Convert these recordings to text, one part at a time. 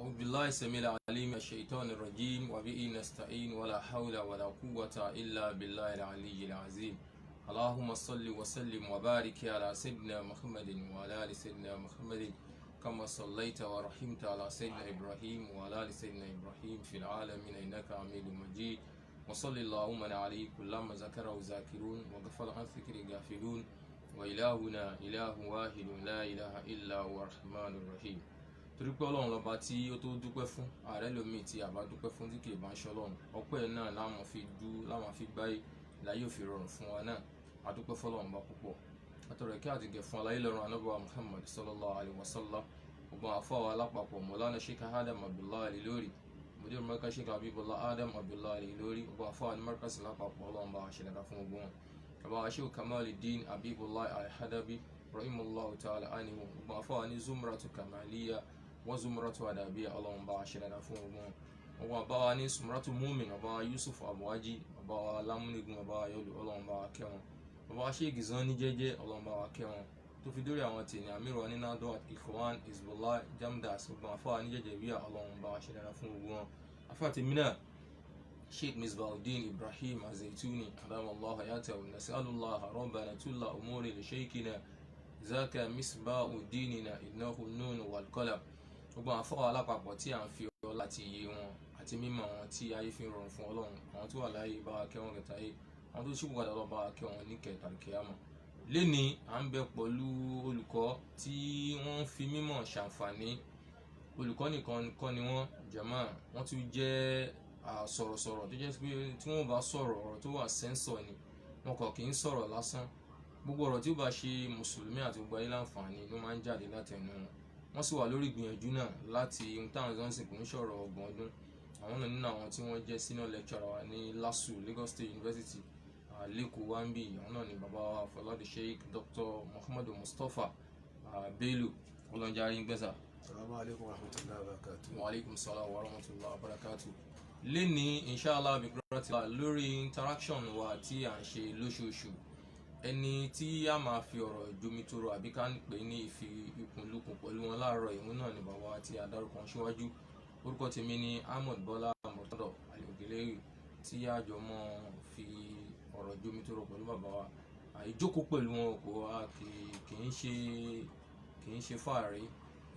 أعوذ بالله السميع العليم من الشيطان الرجيم وبه نستعين ولا حول ولا قوة إلا بالله العلي العظيم. اللهم صل وسلم وبارك على سيدنا محمد وعلى آل سيدنا محمد كما صليت ورحمت على سيدنا إبراهيم وعلى آل سيدنا إبراهيم في العالمين إنك حميد مجيد. وصل اللهم عليه كلما ذكره ذاكرون وغفل عن ذكر غافلون وإلهنا إله واحد لا إله إلا هو الرحمن الرحيم. torí pé ọlọ́run lọ́ba tí ó tó dúpẹ́ fún ààrẹ lómìn tí àbá dúpẹ́ fún tí kì í bá ń ṣọlọ́run ọpẹ́ náà láwọn fi gbáyé láyé òfin rọrùn fún wa náà adúpẹ́ fọlọ́run bá púpọ̀ àtọ̀rọ̀ kí àtìgẹ̀ fún aláyé lọ́rùn anábọ̀ Muhammad sallallahu alaihi wasallam ọgbọ̀n àfọwọ́ alápapọ̀ mọ̀lánà sheikh Adam Abdullahi Al-Ilory mudir markaz sheikh Habibullah Adam Abdullahi Al-Ilory ọgbọ̀n àfọwọ́ ní markaz lápapọ̀ ọlọ́run bá ṣe dáadáa fún ogun wọn ọba sheikh Kamaluddin Habibullah Al-Hadabi rahimahullahu ta'ala anhu ọgbọ̀n àfọwọ́ ní Zumratu Kamaliya wọ́n Zumratu Adabiya ọlọ́run bá ṣe dáadáa fún ogun ọgbọ̀n àbáwa ní Zumratu Mumin ọba Yusuf Abuwaji ọba Lámúnigun ọba Ayọ̀lú ọlọ́run bá kẹwọn ọba Sheikh Zani jẹ́jẹ́ ọlọ́run bá kẹwọn tó fi dórí àwọn tèèyàn àmìrò ní Nado Ikhwan Hizbullah Jamdas ọgbọ̀n àfáà ní jẹ́jẹ́ bíi ọlọ́run bá ṣe dáadáa fún ogun wọn afátìmínà Sheikh Misbauddin Ibrahim Az-Zaituni adamallahu hayatahu nas'alullaha rabbana tulla umuri li shaykhina zaka misbauddinina innahu nun wal qalam gbogbo àfọwọ́ alápapọ̀ tí à ń fi ọlá àti iye wọn àti mímọ̀ wọn tí ayé fi ń rọrùn fún ọlọ́run àwọn tó wà láyé bá wa kẹ́ wọn kẹta yé àwọn tó ṣubú padà lọ bá wa kẹ́ wọn ní kẹta kíámà. léni à ń bẹ pẹ̀lú olùkọ́ tí wọ́n fi mímọ̀ ṣàǹfààní olùkọ́ nìkan kọ́ ni wọ́n jàmá wọ́n tún jẹ́ sọ̀rọ̀sọ̀rọ̀ tó jẹ́ pé tí wọ́n bá sọ̀rọ̀ ọ̀rọ̀ tó wà sẹ́ńsọ̀ ni wọn kàn kì í sọ̀rọ̀ lásán gbogbo ọ̀rọ̀ tí ó bá ṣe mùsùlùmí àti gbogbo ayé láǹfààní ló máa ń jáde látẹnu wọn wọ́n sì wà lórí ìgbìyànjú náà láti ohun táwọn johnson kò ń sọ̀rọ̀ ọgbọ̀n ọdún àwọn náà nínú àwọn tí wọ́n jẹ́ senior lecturer wa ní LASU Lagos State University lẹ́kọ̀ọ́ wambi àwọn náà ni bàbá wa Fọládi Sheikh Dr. Muhammadu Mustapha Bello ọlọ́njàrí ń gbẹ́sà. Assalamu alaikum warahmatullahi wabarakatuh. Wa alaikum salam warahmatullahi wabarakatuh. lẹ́ni inshallah bìkúrọ́tì lórí interaction wa tí à ń ṣe lóṣooṣù ẹni tí a máa fi ọ̀rọ̀ jomitoro àbí ká pè ní ìfi ìkùnlukùn pẹ̀lú wọn láàárọ̀ ìhun náà ni bàbá tí a dárúkọ síwájú orúkọ tèmi ní Ahmed Bọ́lá Murtada Al-Ogelere tí a jọ mọ́ fi ọ̀rọ̀ jomitoro pẹ̀lú bàbá wa ìjókòó pẹ̀lú wọn kò wá kì í ṣe fàárí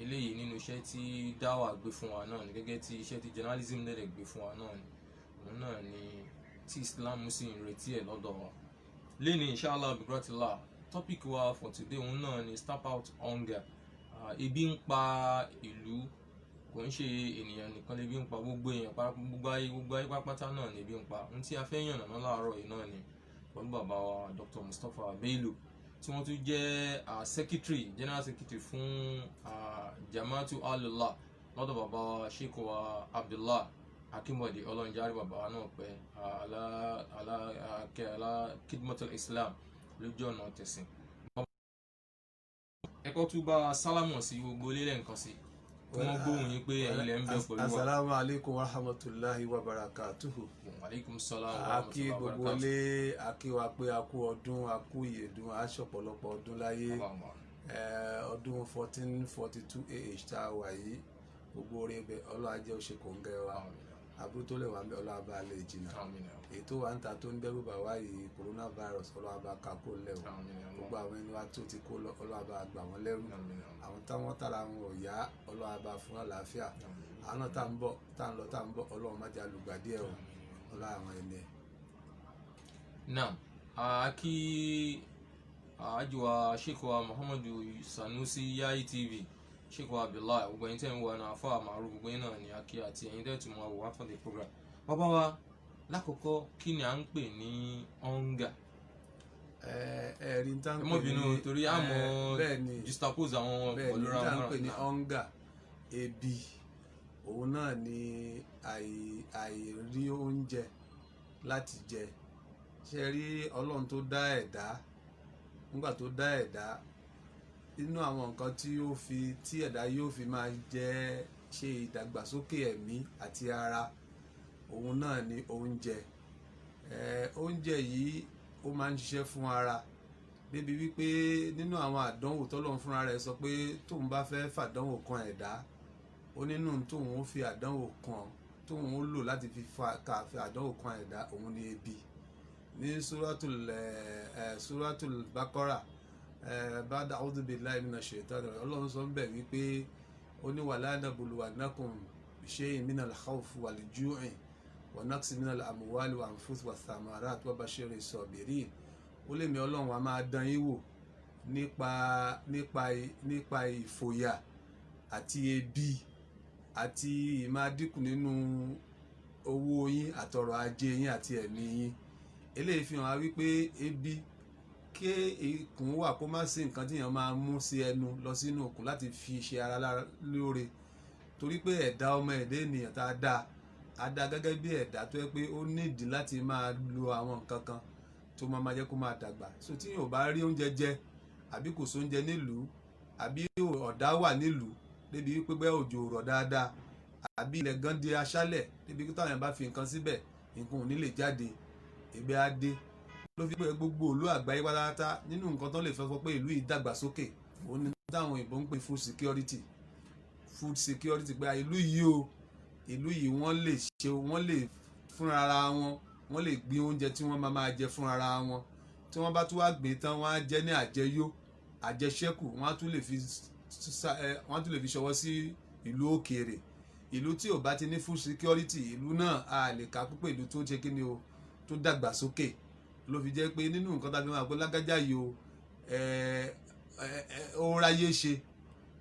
eléyìí nínú iṣẹ́ tí dáwà gbé fún wa náà ni gẹ́gẹ́ tí iṣẹ́ tí journalism lẹ́dẹ̀ gbé fún wa náà ni òun náà ni tí Islam sì ń retí ẹ̀ lọ́dọ̀ wa. Lẹ́ni inshallah bigratila topic wa for today òun náà ni stamp out hunger. Ebi ń pa ìlú kò ń ṣe ènìyàn nìkan lè bí ń pa gbogbo èèyàn gbogbo ayé pápátá náà ni ebi ń pa ohun tí a fẹ́ yànnà náà láàárọ̀ yìí náà ni pẹ̀lú bàbá wa Dr. Mustapha Bello tí wọ́n tún jẹ́ general secretary fún Jama'atu Ahlullah lọ́dọ̀ bàbá wa Sheikh wa Abdullah Akínbọ̀dé ọlọ́njàrí bàbá wa náà pẹ́ ala kidmatul Islam lójú ọ̀nà tẹ̀sìn. ẹ̀kọ́ tún bá sálámù sí gbogbo ilé nǹkan sí kí wọ́n gbóhùn yín pé ẹ̀yin lẹ́ ń bẹ pẹ̀lú wa. Assalamu alaikum warahmatullahi wabarakatuh. Wa alaikum salam warahmatullahi akí gbogbo ilé akí wa pé a kú ọdún a kú ìyèdún a ṣọ̀pọ̀lọpọ̀ ọdún láyé ọdún 1442 AH tá a wà yìí gbogbo orí ibẹ̀ ọlọ́wà jẹ́ òṣèkò ń gẹ́ wa àbúrò tó lè wà ń bẹ ọlọ́wà bá lè jìnnà èyí tó wà ń ta tó ń dẹ́rù bà wá yìí coronavirus ọlọ́wà bá ká kó lẹ̀ o gbogbo àwọn ẹni wa tó ti kó lọ ọlọ́wà bá gbà wọ́n lẹ́rù àwọn táwọn tara wọn ò yá ọlọ́wà bá fún àlàáfíà àwọn náà tá ń lọ tá ń bọ̀ ọlọ́wà má jà lùgbà díẹ̀ o ọlọ́wà àwọn ẹni ẹ̀. náà kí àjùwà Sheikh wa Muhammadu Sanusi Yayi TV Sheikh wa Abdullahi gbogbo ẹ̀yin tẹ́ ń wọ ẹnu àfọ àmàrú gbogbo ẹ̀yin náà ní akí àti ẹ̀yin tẹ́ tún máa wò after the program. bàbá wa lákòókò kí ni à ń pè ní hunger. ẹ̀rí ń tán pè ní ẹmọ́bìnú torí àmọ́ juxtapose àwọn pẹ̀lú ra wọn. bẹ́ẹ̀ ni ń tán pè ní hunger ebi òun náà ni àìrí oúnjẹ láti jẹ ṣe rí Ọlọ́run tó dá ẹ̀dá nígbà tó dá ẹ̀dá inú àwọn nǹkan tí ẹ̀dá yóò fi máa jẹ́ ṣe ìdàgbàsókè ẹ̀mí àti ara òun náà ni oúnjẹ oúnjẹ yìí ó máa ń ṣiṣẹ́ fún ara débi wípé nínú àwọn àdánwò tọ́lọ́run fúnra rẹ̀ sọ pé tóun bá fẹ́ fàdánwò kan ẹ̀dá ó nínú tóun ó fi àdánwò kan tóun ó lò láti fi àdánwò kan ẹ̀dá òun ni ebi. Ní suratul Baqara ba'da a'udhu billahi minash shaitani Ọlọ́run sọ ń bẹ̀ wípé ó ní wala nabluwannakum bishay'in minal khawfi wal ju'i wa naqsin minal amwali wal anfusi wath thamarati wa bashiris sabirin. Ó lè mi Ọlọ́run wa máa dán yín wò nípa ìfòyà àti ebi àti ìmádínkù nínú owó yín àtọrọ̀ ajé yín àti ẹ̀mí yín. Eléyìí fi hàn wá wípé ebi kí ikùn wà kó má sí nǹkan tí èèyàn máa mú sí ẹnu lọ sínú ikùn láti fi ṣe ara lóore, torí pé ẹ̀dá ọmọ ẹ̀dá ènìyàn tá a dá gẹ́gẹ́ bí ẹ̀dá tó yẹ pé ó nídìí láti máa lo àwọn nǹkan kan tó máa jẹ́ kó máa dàgbà. So tí yóò bá rí oúnjẹ jẹ àbí kò sóúnjẹ nílùú àbí ọ̀dá wà nílùú débi wípé bẹ́ẹ̀ òjò rọ̀ dáadáa àbí ilẹ̀ gan di aṣálẹ̀ débi wípé táwọn èèyàn bá fi nǹkan síbẹ̀ nǹkan ò ní lè jáde, ẹgbẹ́ á dé. Ló fi pé gbogbo ìlú àgbáyé pátápátá nínú nǹkan tó lè fẹ́ sọ pé ìlú yìí dàgbàsókè òun ni táwọn òyìnbó ń pè food security pé ìlú yìí wọ́n lè fúnra ara wọn, wọ́n lè gbin oúnjẹ tí wọ́n máa jẹ fúnra ara wọn, tí wọ́n bá tún wá gbìn tán wọ́n á jẹ ní àjẹyó àjẹṣẹ́kù, wọ́n á tún lè fi ṣọwọ́ sí ìlú òkèèrè. Ìlú tí ò bá ti ní food security ìlú náà a lè kà púpọ̀ ìlú tó ṣe kíni o tó dàgbàsókè. Ló fi jẹ́ pé nínú nǹkan tá a fi máa pé lágájá yìí o ó ráyé ṣe,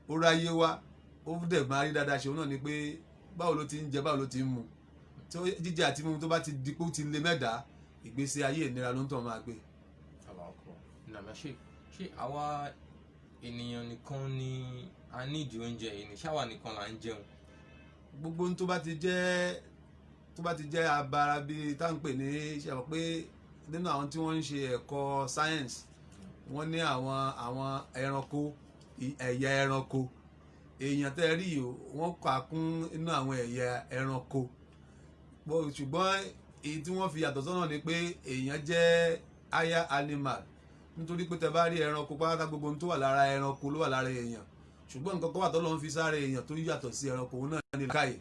ó ráyé wá, ó dẹ̀ máa rí dáadáa ṣe. Òun náà ni pé báwo ló ti ń jẹ, báwo ló ti ń mu. Tí jíjẹ àti mímu tó bá ti di pé ó ti lé mẹ́ta, ìgbésí ayé ìnira ló ń tàn máa gbé. Ṣé àwa ènìyàn nìkan ni a nídìí oúnjẹ yìí ni? Ṣáwa nìkan là ń jẹun? Gbogbo ohun tó bá ti jẹ́ abara bíi tá à ń pè ní ṣe mọ̀ pé nínú àwọn tí wọ́n ń ṣe ẹ̀kọ́ science wọ́n ní àwọn ẹranko ẹ̀yà ẹranko. Èèyàn tẹ́ rí o wọ́n kà kún inú àwọn ẹ̀yà ẹranko, ṣùgbọ́n èyí tí wọ́n fi yàtọ̀ sọ́nà ni pé èèyàn jẹ́ higher animal, nítorí pé tẹ́ bá rí ẹranko pátá gbogbo ohun tó wà lára ẹranko ló wà lára èèyàn, ṣùgbọ́n nǹkan kan wà tọ́lọ́run fi sára èèyàn tó yàtọ̀ sí ẹranko náà ní làákàyè.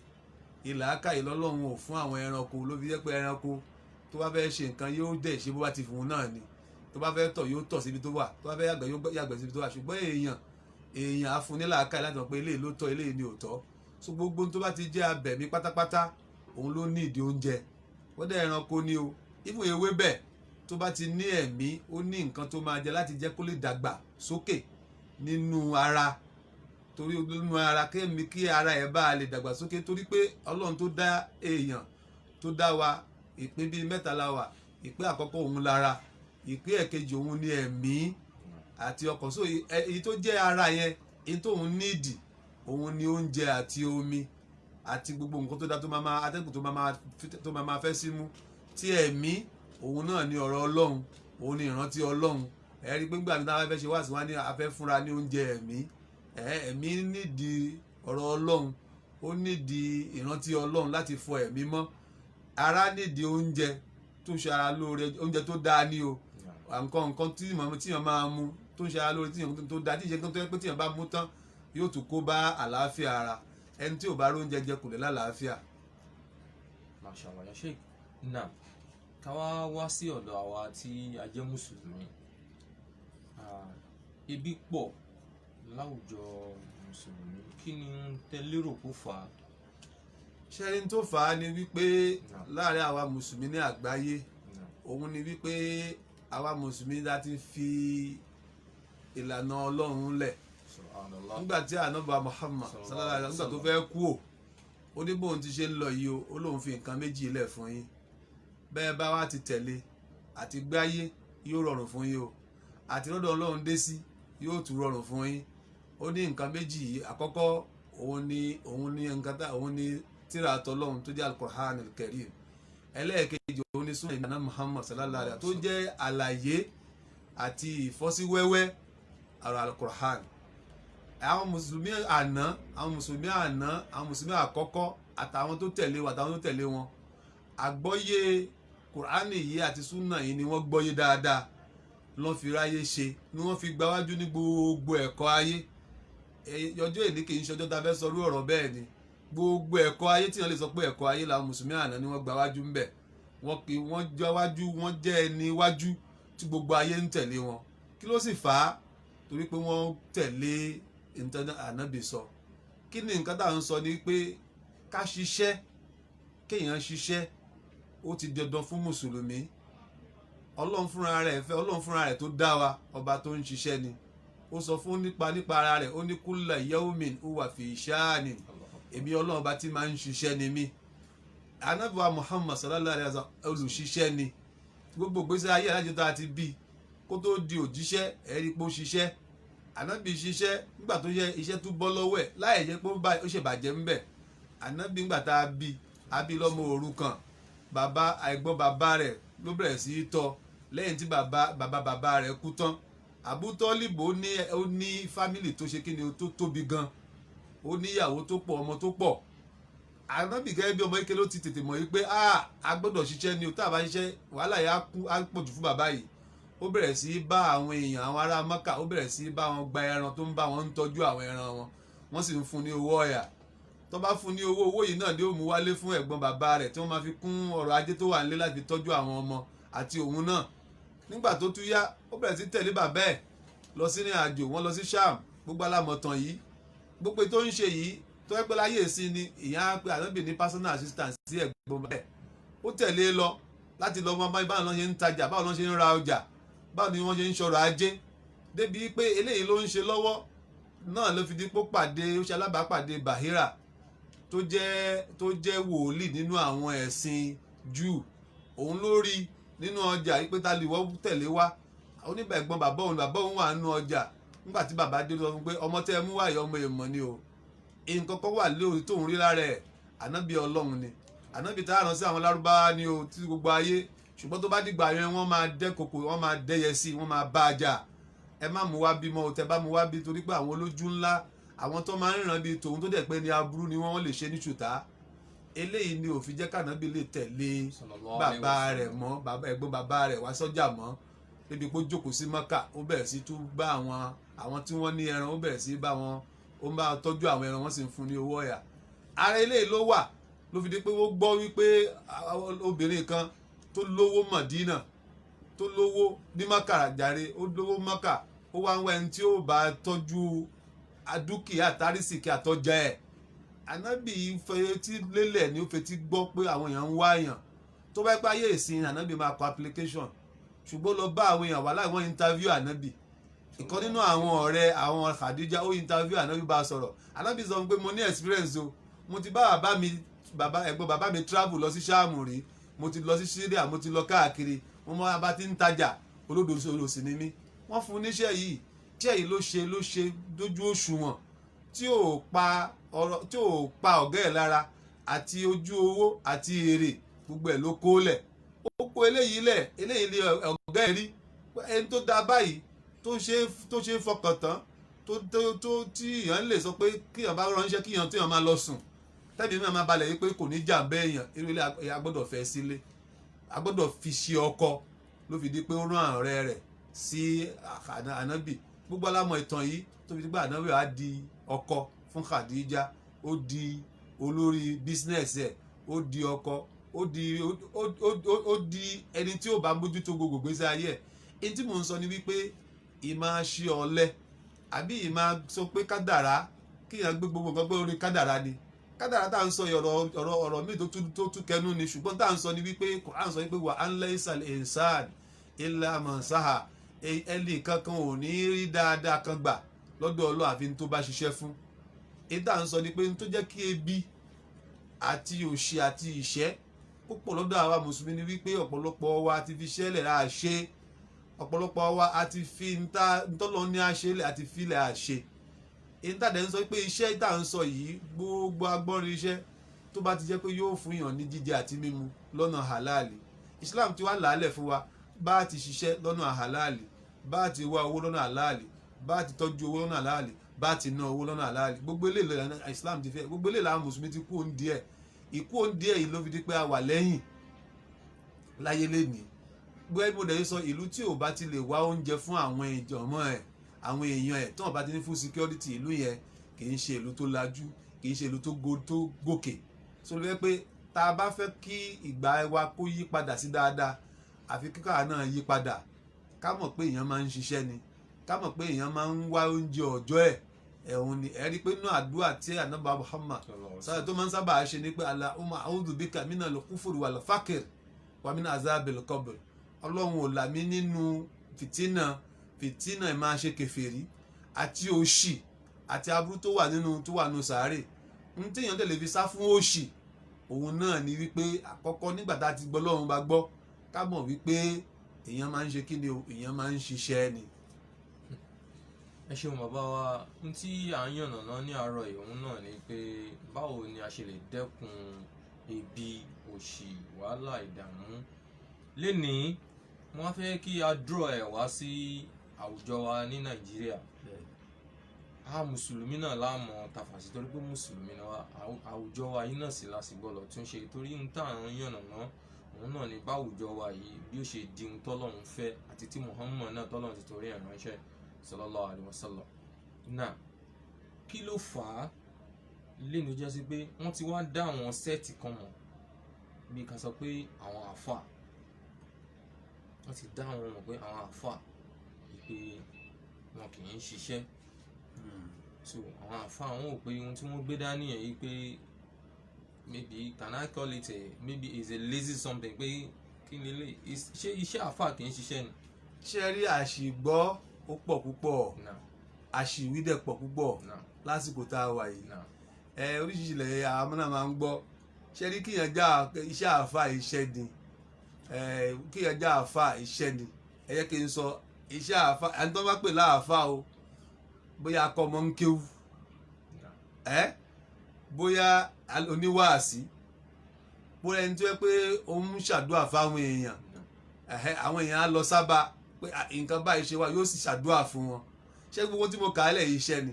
Ìlàákàyè lọ́lọ́run ò fún àwọn ẹranko, ló fi jẹ́ pé ẹranko tó bá fẹ́ ṣe nǹkan yóò dẹ̀ ṣe bó bá ti fún un náà ni, tó bá fẹ́ tọ̀ yóò tọ̀ síbi tó wà, tó bá fẹ́ yàgbẹ́ yóò yàgbẹ́ síbi tó wà. Ṣùgbọ́n èèyàn á fún ní làákàyè láti mọ̀ pé eléyìí ló tọ́ eléyìí ni ò tọ́. So gbogbo tó bá ti jẹ́ abẹ̀mí pátápátá òun ló ní ìdí oúnjẹ. Wọ́n dẹ̀ ẹranko ni o, ìfún ewébẹ̀ tó bá ti ní ẹ̀mí ó ní nǹkan tó máa jẹ láti jẹ́ kó lè dàgbà sókè nínú ara, torí nínú ara kí ara ẹ̀ bá lè dàgbà sókè, torí pé Ọlọ́run tó dá èèyàn tó dá wa ìpín bíi mẹ́ta la wà. Ìpín àkọ́kọ́ òun lára, ìpín ẹ̀kejì òun ni ẹ̀mí àti ọkàn. So èyí tó jẹ́ ara yẹn èyí tó òun nídìí òun ni oúnjẹ àti omi àti gbogbo nǹkan tó dá atẹ́gùn tó máa fẹ́ símú. Tí ẹ̀mí òun náà ni ọ̀rọ̀ Ọlọ́run, òun ni ìrántí Ọlọ́run. Ẹ̀rí pé nígbà tí táwọn fẹ́ ṣe wá sí wá ní afẹ́ fúnra ní oúnjẹ ẹ̀mí. Ẹ̀mí nídìí ọ̀rọ̀ Ọlọ́run, ó nídìí ìrántí Ọlọ́run láti fọ ẹ̀mí mọ́. Ara nídìí oúnjẹ tó ṣe ara lóore, oúnjẹ tó dáa ní o, nǹkan tí èèyàn máa mu tó ṣe ara lóore tó dáa, tí ìṣe tó yẹ pé tí èèyàn bá mú tán yóò tún kó bá àlàáfíà ara. Ẹni tí ò bá róúnjẹ jẹ kò lè lálàáfíà. Mashallah ya Sheikh. Náà ká wá sí ọ̀dọ̀ àwa tí a jẹ́ mùsùlùmí. Ebi pọ̀ láwùjọ mùsùlùmí, kí ni tẹ́ lérò kó fà á? Ṣẹ́rí tó fà á ni wípé láàrin àwa mùsùlùmí ní àgbáyé òun ni wípé àwa mùsùlùmí láti fi ìlànà Ọlọ́run lẹ̀. Nígbà tí ànábì Muhammad sallallahu alaihi wasallam tó fẹ́ kú ó ní bóun ti ṣe ń lọ yìí ó lóun fi nǹkan méjì lẹ̀ fún yín, bẹ́ẹ̀ bá wá ti tẹ̀lé àti gbáyé yóò rọrùn fún yín o, àti lọ́dọ̀ Ọlọ́run dé sí yóò tún rọrùn fún yín. Ó ní nǹkan méjì yìí, àkọ́kọ́ òun ni tírà t'Ọlọ́run tó jẹ́ al-Qur'an al-Karim. Ẹlẹ́ẹ̀kejì òun ni súnà ìnáná Muhammad sallallahu alaihi wasallam tó jẹ́ àlàyé àti ìfọ́síwẹ́wẹ́ ọ̀rọ̀ al-Qur'an. Àwọn mùsùlùmí àná, àwọn mùsùlùmí àkọ́kọ́ àtàwọn tó tẹ̀lé wọn àgbọ́yé Qur'ani yìí àti súnà yìí ni wọ́n gbọ́yé dáadáa, lọ́n fi ráyé ṣe, ni wọ́n fi gbáwájú ní gbogbo ẹ̀kọ́ ayé. Ọjọ́ èní kì í ṣọjọ́ tá a fẹ́ sọrú ọ̀rọ̀ bẹ́ẹ̀ ni, gbogbo ẹ̀kọ́ ayé tí wọ́n lè sọ pé ẹ̀kọ́ ayé làwọn mùsùlùmí àná ni wọ́n gba wájú ń bẹ̀, wọ́n jọ wájú, wọ́n jẹ́ ẹni wájú tí gbogbo ayé ń tẹ̀lé wọn. Kí ló sì fà á? Torí pé wọ́n tẹ̀lé nǹkan ànábì sọ. Kí ni nǹkan tá à ń sọ ni pé ká ṣiṣẹ́, kéèyàn ṣiṣẹ́ ó ti dandan fún mùsùlùmí. Ọlọ́run fúnra rẹ̀ fẹ́, Ọlọ́run fúnra rẹ̀ tó dá wa, ọba tó ń ṣiṣẹ́ ni. Ó sọ fún nípa ara rẹ̀, ó ní kulla yawmin huwa fi sha'nin. Èmi Ọlọ́run ọba tí máa ń ṣiṣẹ́ ni mí. Ànábì wa Muhammad sallallahu alaihi wasallam olùṣiṣẹ́ ni. Gbogbo ìgbésí ayé alájọ tá a ti bí kó tó di òjíṣẹ́, ẹ̀rí pé ó ṣiṣẹ́. Ànábì ṣiṣẹ́ nígbà tó yẹ iṣẹ́ tó bọ́ lọ́wọ́ ẹ̀ láì jẹ́ pé ó ṣèbàjẹ́ ńbẹ̀. Ànábì nígbà tá a bí lọ́mọ òrukàn, ẹ̀gbọ́n bàbá rẹ̀ ló bẹ̀rẹ̀ sí í tọ́ lẹ́yìn tí bàbá rẹ̀ kú tán. Abu Talib ó ní fámìlì tó ṣe kí ni tó tóbi gan, ó níyàwó tó pọ̀, ọmọ tó pọ̀. Ànábì gẹ́gẹ́ bí ọmọ ike ló ti tètè mọ̀ wípé a gbọ́dọ̀ ṣiṣẹ́ ni o, tá a bá ṣiṣẹ́ wàhálà yà á pọ̀ jù fún bàbá yìí. Ó bẹ̀rẹ̀ sí í bá àwọn èèyàn, àwọn ará Mọ́kà, ó bẹ̀rẹ̀ sí í bá wọn gba ẹran, tó ń bá wọn ń tọ́jú àwọn ẹran wọn, wọ́n sì ń fún ní owó ọ̀yà. Tó bá fún ní owó yìí náà ni ó mú wálé fún ẹ̀gbọ́n bàbá rẹ̀ tí wọ́n máa fi kún ọrọ̀ ajé tó wà nílé láti tọ́jú àwọn ọmọ àti òun náà. Nígbà tó tún yá, ó bẹ̀rẹ̀ sí tẹ̀lé bàbá ẹ̀ lọ sí ìrìn àjò, wọ́n lọ sí Sham, gbogbo alámọ̀tàn yìí, gbogbo tó ń ṣe yìí tó yẹ pé láyé èsì ni ìyá pé Ànábì ní personal assistant sí ẹ̀gbọ́n bàbá ẹ̀. Ó tẹ̀lé lọ láti lọ mọ báwọn lọ́n ṣe ń tajà, báwọn lọ́n ṣe ń ra ọjà, báwo ni wọ́n ṣe ń ṣọrọ̀ ajé, débi pé eléyìí ló ń ṣe lọ́wọ́ náà ló fi dípò pàdé, ó ṣe alábàápàdé Bahira tó jẹ́ wòlíì nínú àwọn ẹ̀sìn Júù. Òun ló rí nínú ọjà yìí pé ta lè wọ́n tẹ̀lé wá. Oníbà ẹ̀gbọ́n bàbá òun wà nínú ọjà. Nígbà tí bàbá dé lọ fún pé ọmọ tẹ́ ẹ mú wáyé ọmọ èèmọ̀ ni o, nǹkan kan wà lórí tóun rí lára ẹ̀, ànábì Ọlọ́run ni, ànábì tá a rán sí àwọn lárúbáwá ni o, tí gbogbo ayé. Ṣùgbọ́n tó bá dìgbà yẹn wọ́n máa dẹ́kòkò, wọ́n máa dẹ́yẹ sí, wọ́n máa bá a jà. Ẹ má mú wá bímọ o, tẹ bá mú wá bí torí pé àwọn olójú ńlá, àwọn tó máa ń rìnrìn bíi tòun tó dẹ̀ pé ní aburú ni wọ́n lè ṣe ní ṣùtá. Eléyìí ni ó fi jẹ́ kànábì lè tẹ̀lé bàbá rẹ̀ mọ́, ẹ̀gbọ́n bàbá rẹ̀ wá sọ́jà mọ́. Débi pé ó jókòó sí Mọ́kà, ó bẹ̀rẹ̀ sí tún bá àwọn tí wọ́n ní ẹran, ó bẹ̀rẹ̀ sí bá wọn, ó ń bá tọ́jú àwọn ẹran, wọ́n sì ń fún ní owó ọ̀yà. Ara eléyìí ló wà ló fi di pé ó gbọ́ wípé obìnrin kan tó lówó Mọ̀dínà, tó lówó ní Mọ́kà jàre, ó lówó Mọ́kà, ó wá ń wá ẹni tí ó bá tọ́jú dúkìá àtàrísìkí àtọ́jà ẹ̀. Ànábì fetí lélẹ̀ ni ó fetí gbọ́ pé àwọn èèyàn ń wá èèyàn. Tó bá pẹ́ ayé ìsìn ànábì máa kọ application, ṣùgbọ́n lọ bá àwọn èèyàn wà láì wọ́n interview ànábì. Ìkan nínú àwọn ọ̀rẹ́ àwọn Khadija ó interview ànábì, bá a sọ̀rọ̀. Ànábì sọ pé mo ní experience o, mo ti bá ẹ̀gbọ́n bàbá mi travel lọ sí Ṣáàmù rí, mo ti lọ sí Syria, mo ti lọ káàkiri, mo mọ abá ti ń tajà, olódò sì ni mí. Wọ́n fún níṣẹ́ yìí, tíṣẹ́ yìí ló ṣe dójú òṣùwọ̀n, tí ò pa ọ̀gá ẹ̀ lára, àti ojú owó àti èrè gbogbo ẹ̀ ló kó lẹ̀. Ó kó eléyìí lẹ̀, eléyìí lé ọ̀gá ẹ̀ rí ẹni tó dá báyìí, tó ṣe fọkàn tán, tí èèyàn lè sọ pé kíyàn bá ránṣẹ́ kíyàn tí èèyàn máa lọ sùn, tẹ́bi mi máa balẹ̀ yìí pé kò ní jàǹbá èèyàn. Irú ilé a gbọ́dọ̀ fẹ́ sílé, a gbọ́dọ̀ fi ṣe ọkọ. Ló fi di pé ó rán ọ̀rẹ́ rẹ̀ sí ànábì. Gbogbo alámọ̀ ìtàn yìí tó fi di pé ànábì á di ọkọ fún Khadija, ó di olórí bísínẹ́sì ẹ̀, ó di ọkọ, ó di ẹni tí ó bá mójútó gbogbo gbèsè ayé ẹ̀. Èyí tí mò ń sọ ni wípé ìmáa ṣe ọ̀lẹ àbí ìmáa sọ pé kádàrá, kíyàn gbé gbogbo nǹkan pé orí kádàrá ni. Kádàrá tá à ń sọ ọ̀rọ̀ míì tó tún kẹnu ni, ṣùgbọ́n tá à ń sọ ni wípé Kùránì sọ wípé wa an laysal insan illa man saha, ẹnì kankan ò ní rí dáadáa kan gbà lọ́dọ̀ Ọlọ́run àfi tó bá ṣiṣẹ́ fún. Èyí tá à ń sọ ni pé tó jẹ́ kí ebi àti òṣì àti ìṣẹ́ púpọ̀ lọ́dọ̀ àwa mùsùlùmí ni wípé ọ̀pọ̀lọpọ̀ wa ti fi ṣẹlẹ̀ àṣe, ọ̀pọ̀lọpọ̀ wa àti fi ntọ́lọ́ ní àṣẹlẹ̀ àti filẹ̀ àṣe. Èyí tá à ń sọ pé iṣẹ́ tá à ń sọ yìí, gbogbo agbọ́nrin iṣẹ́ tó bá ti jẹ́ pé yóò fún yàn ní jíjẹ àti mímu lọ́nà halali, Islam ti wá làálẹ̀ fún wa bá ti ṣiṣẹ́ lọ́nà halali, bá ti wá owó lọ́nà halali, bá ti tọ́jú owó lọ́nà halali, bá ti ná owó lọ́nà halali. Gbogbo eléyìí Islam ti fẹ́, gbogbo eléyìí làwọn mùsùlùmí ti kú òun díẹ̀. Ìkú òun díẹ̀ yìí ló fi di pé a wà lẹ́yìn láyé lénìí. Gbogbo mo dẹ̀ sọ ìlú tí ò bá ti lè wá oúnjẹ fún àwọn ìjọ̀mọ́ ẹ̀, àwọn èèyàn ẹ̀, tí wọ́n bá ti ní full security, ìlú yẹn kì í ṣe ìlú tó lajú. kì í ṣe ìlú tó gòkè so ló fẹ́ pé tá a bá fẹ́ kí ìgbà wa kó yí padà sí dáadáa àfi kíkà náà yí padà ká mọ̀ pé èèyàn máa ń ṣiṣẹ́ ni ká mọ̀ pé èèyàn máa ń wá oúnjẹ ọjọ́ ẹ̀hún ni ẹ̀rí pé inú àdúrà tí ànábì Muhammad sáré tó máa ń sábà ṣe ni pé Allahumma a'udhu bika minal kufri wal faqr wa min azabil qabr ọlọ́run ò là mí nínú fìtínà ẹ̀ máa ṣe kèfèrí àti òṣì àti aburú tó wà nínú sàárè ń téèyàn tẹ̀lé fi sá fún òṣì òun náà ni wípé àkọ́kọ́ nígbà tá a ti gbọ́ lọ́run bá gbọ́ ká mọ̀ wípé èèyàn máa ń ṣe kí ni o èèyàn máa ń ṣiṣẹ́ ni. ẹ ṣeun bàbá wa n tí à ń yànnàná ní àárọ̀ ìhun náà ni pé báwo ni a ṣe lè dẹ́kun ebi òṣì wàhálà ìdààmú lénìí wọ́n fẹ́ kí a draw ẹ̀ wá sí àwùjọ wa ní Nàìjíríà a mùsùlùmí náà láàmú tàfàṣì torí pé mùsùlùmí náà àwùjọ wa yìí náà sì lásìgbọ́ lọ tún ṣe torí ń tà ń yànnàná òun náà ni báwùjọ wa yìí bí ó ṣe di ohun tọ́lọ́run fẹ́ àti tí Muhammad náà tọ́lọ́run ti torí ẹ̀ ránṣẹ́ sallallahu alaihi wasallam náà kí ló fà á lẹ́nu jẹ́ sí pé wọ́n ti wá dá àwọn sẹ́ẹ̀tì kan mọ̀ bí ká sọ pé àwọn àfà wọ́n ti dá àwọn mọ̀ pé àwọn àfà pé wọn kì í ṣiṣẹ́ so àwọn àfà wọn ò pé ohun tí wọ́n gbé dání ẹ̀ yìí pé maybe can I call it maybe is a lazy something pé kí ni lè ṣe iṣẹ́ àfà kì í ṣiṣẹ́ ni. ṣé rí àṣìgbọ́ ó pọ̀ púpọ̀ àṣìwí dẹ̀ pọ̀ púpọ̀ lásìkò tá a wà yìí oríṣiríṣi ilẹ̀ àwọn náà máa ń gbọ́ ṣé rí kíyàn já iṣẹ́ àfà iṣẹ́ ni kíyàn já àfà iṣẹ́ ni ẹ jẹ́ kí n sọ iṣẹ́ àfà ẹni tó bá pè láàfà o bóyá akọ́mọ ń kéwú bóyá oníwàásí bóyá ẹni tó yẹ pé òun ń ṣàdúrà fáwọn èèyàn àwọn èèyàn á lọ sábà pé nǹkan báyìí ṣe wá yóò sì ṣàdúrà fún wọn ṣé gbogbo tí mo kà á lẹ̀ yìí iṣẹ́ ni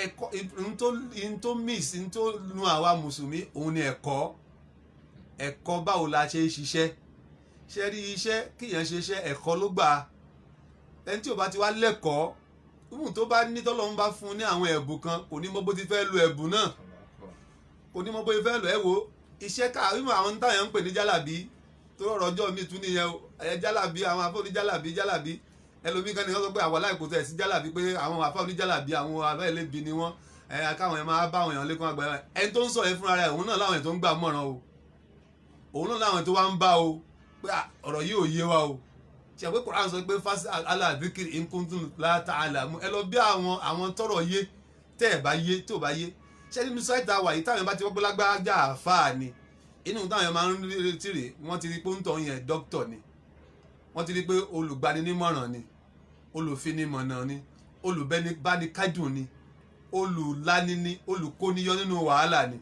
ẹ̀kọ́ n tó miss n tó nu àwa mùsùlùmí òun ni ẹ̀kọ́ báwo la ṣe ń ṣiṣẹ́ ṣe rí iṣẹ́ kíyàn ṣe iṣẹ́ ẹ̀kọ́ ló gbà ẹni tí ò bá ti wá lẹ́kọ̀ọ́ ìmú tó bá ní tọ́lọ́run bá fún un ní àwọn ẹ̀bùn kan kò ní mọ bó ti fẹ́ lo ẹ̀bùn náà kò ní mọ bó ti fẹ́ lo ẹ̀ wo iṣẹ́ káàrímù àwọn táyà ń pè ní jálàbí tó rọrọ ọjọ́ mi tún nìyẹn o jálàbí àwọn afọ́ ní jálàbí ẹlòmíì kan ní wọ́n sọ pé àwọn aláìkò tẹ̀ sí jálàbí pé àwọn afọ́ ní jálàbí àwọn abẹ́ẹ̀lẹ́bi ni wọ́n káwọn ẹ̀ máa bá àwọn èèyàn lékún àgbà ẹni tó ń sọ yẹn fúnra rẹ̀ òun náà láwọn ẹ̀ tó ń gbà mọ̀ràn o òun náà láwọn ẹ̀ tó wá ń bá o pé ọ̀rọ̀ yìí ò yé wa o ṣe pé Quran sọ pé fásitì aláàbíkiri nkúntún látàlàmú ẹ lọ bí àwọn tọrọ yé tẹ́ ẹ̀ bá yé tó bá yé ṣé nínú sáìtà wà yìí táwọn bá ti wọ́pẹ́ lágbájá àfáà ni inú táwọn máa ń retí rè wọ́n ti rí pé ń tọ́ yẹn dókítọ̀ ni wọ́n ti rí pé olùgbaninímọ̀ràn ni olùfinimọ̀nà ni olùbánikádùn ni olùlani ni olùkóniyọ nínú wàhálà ni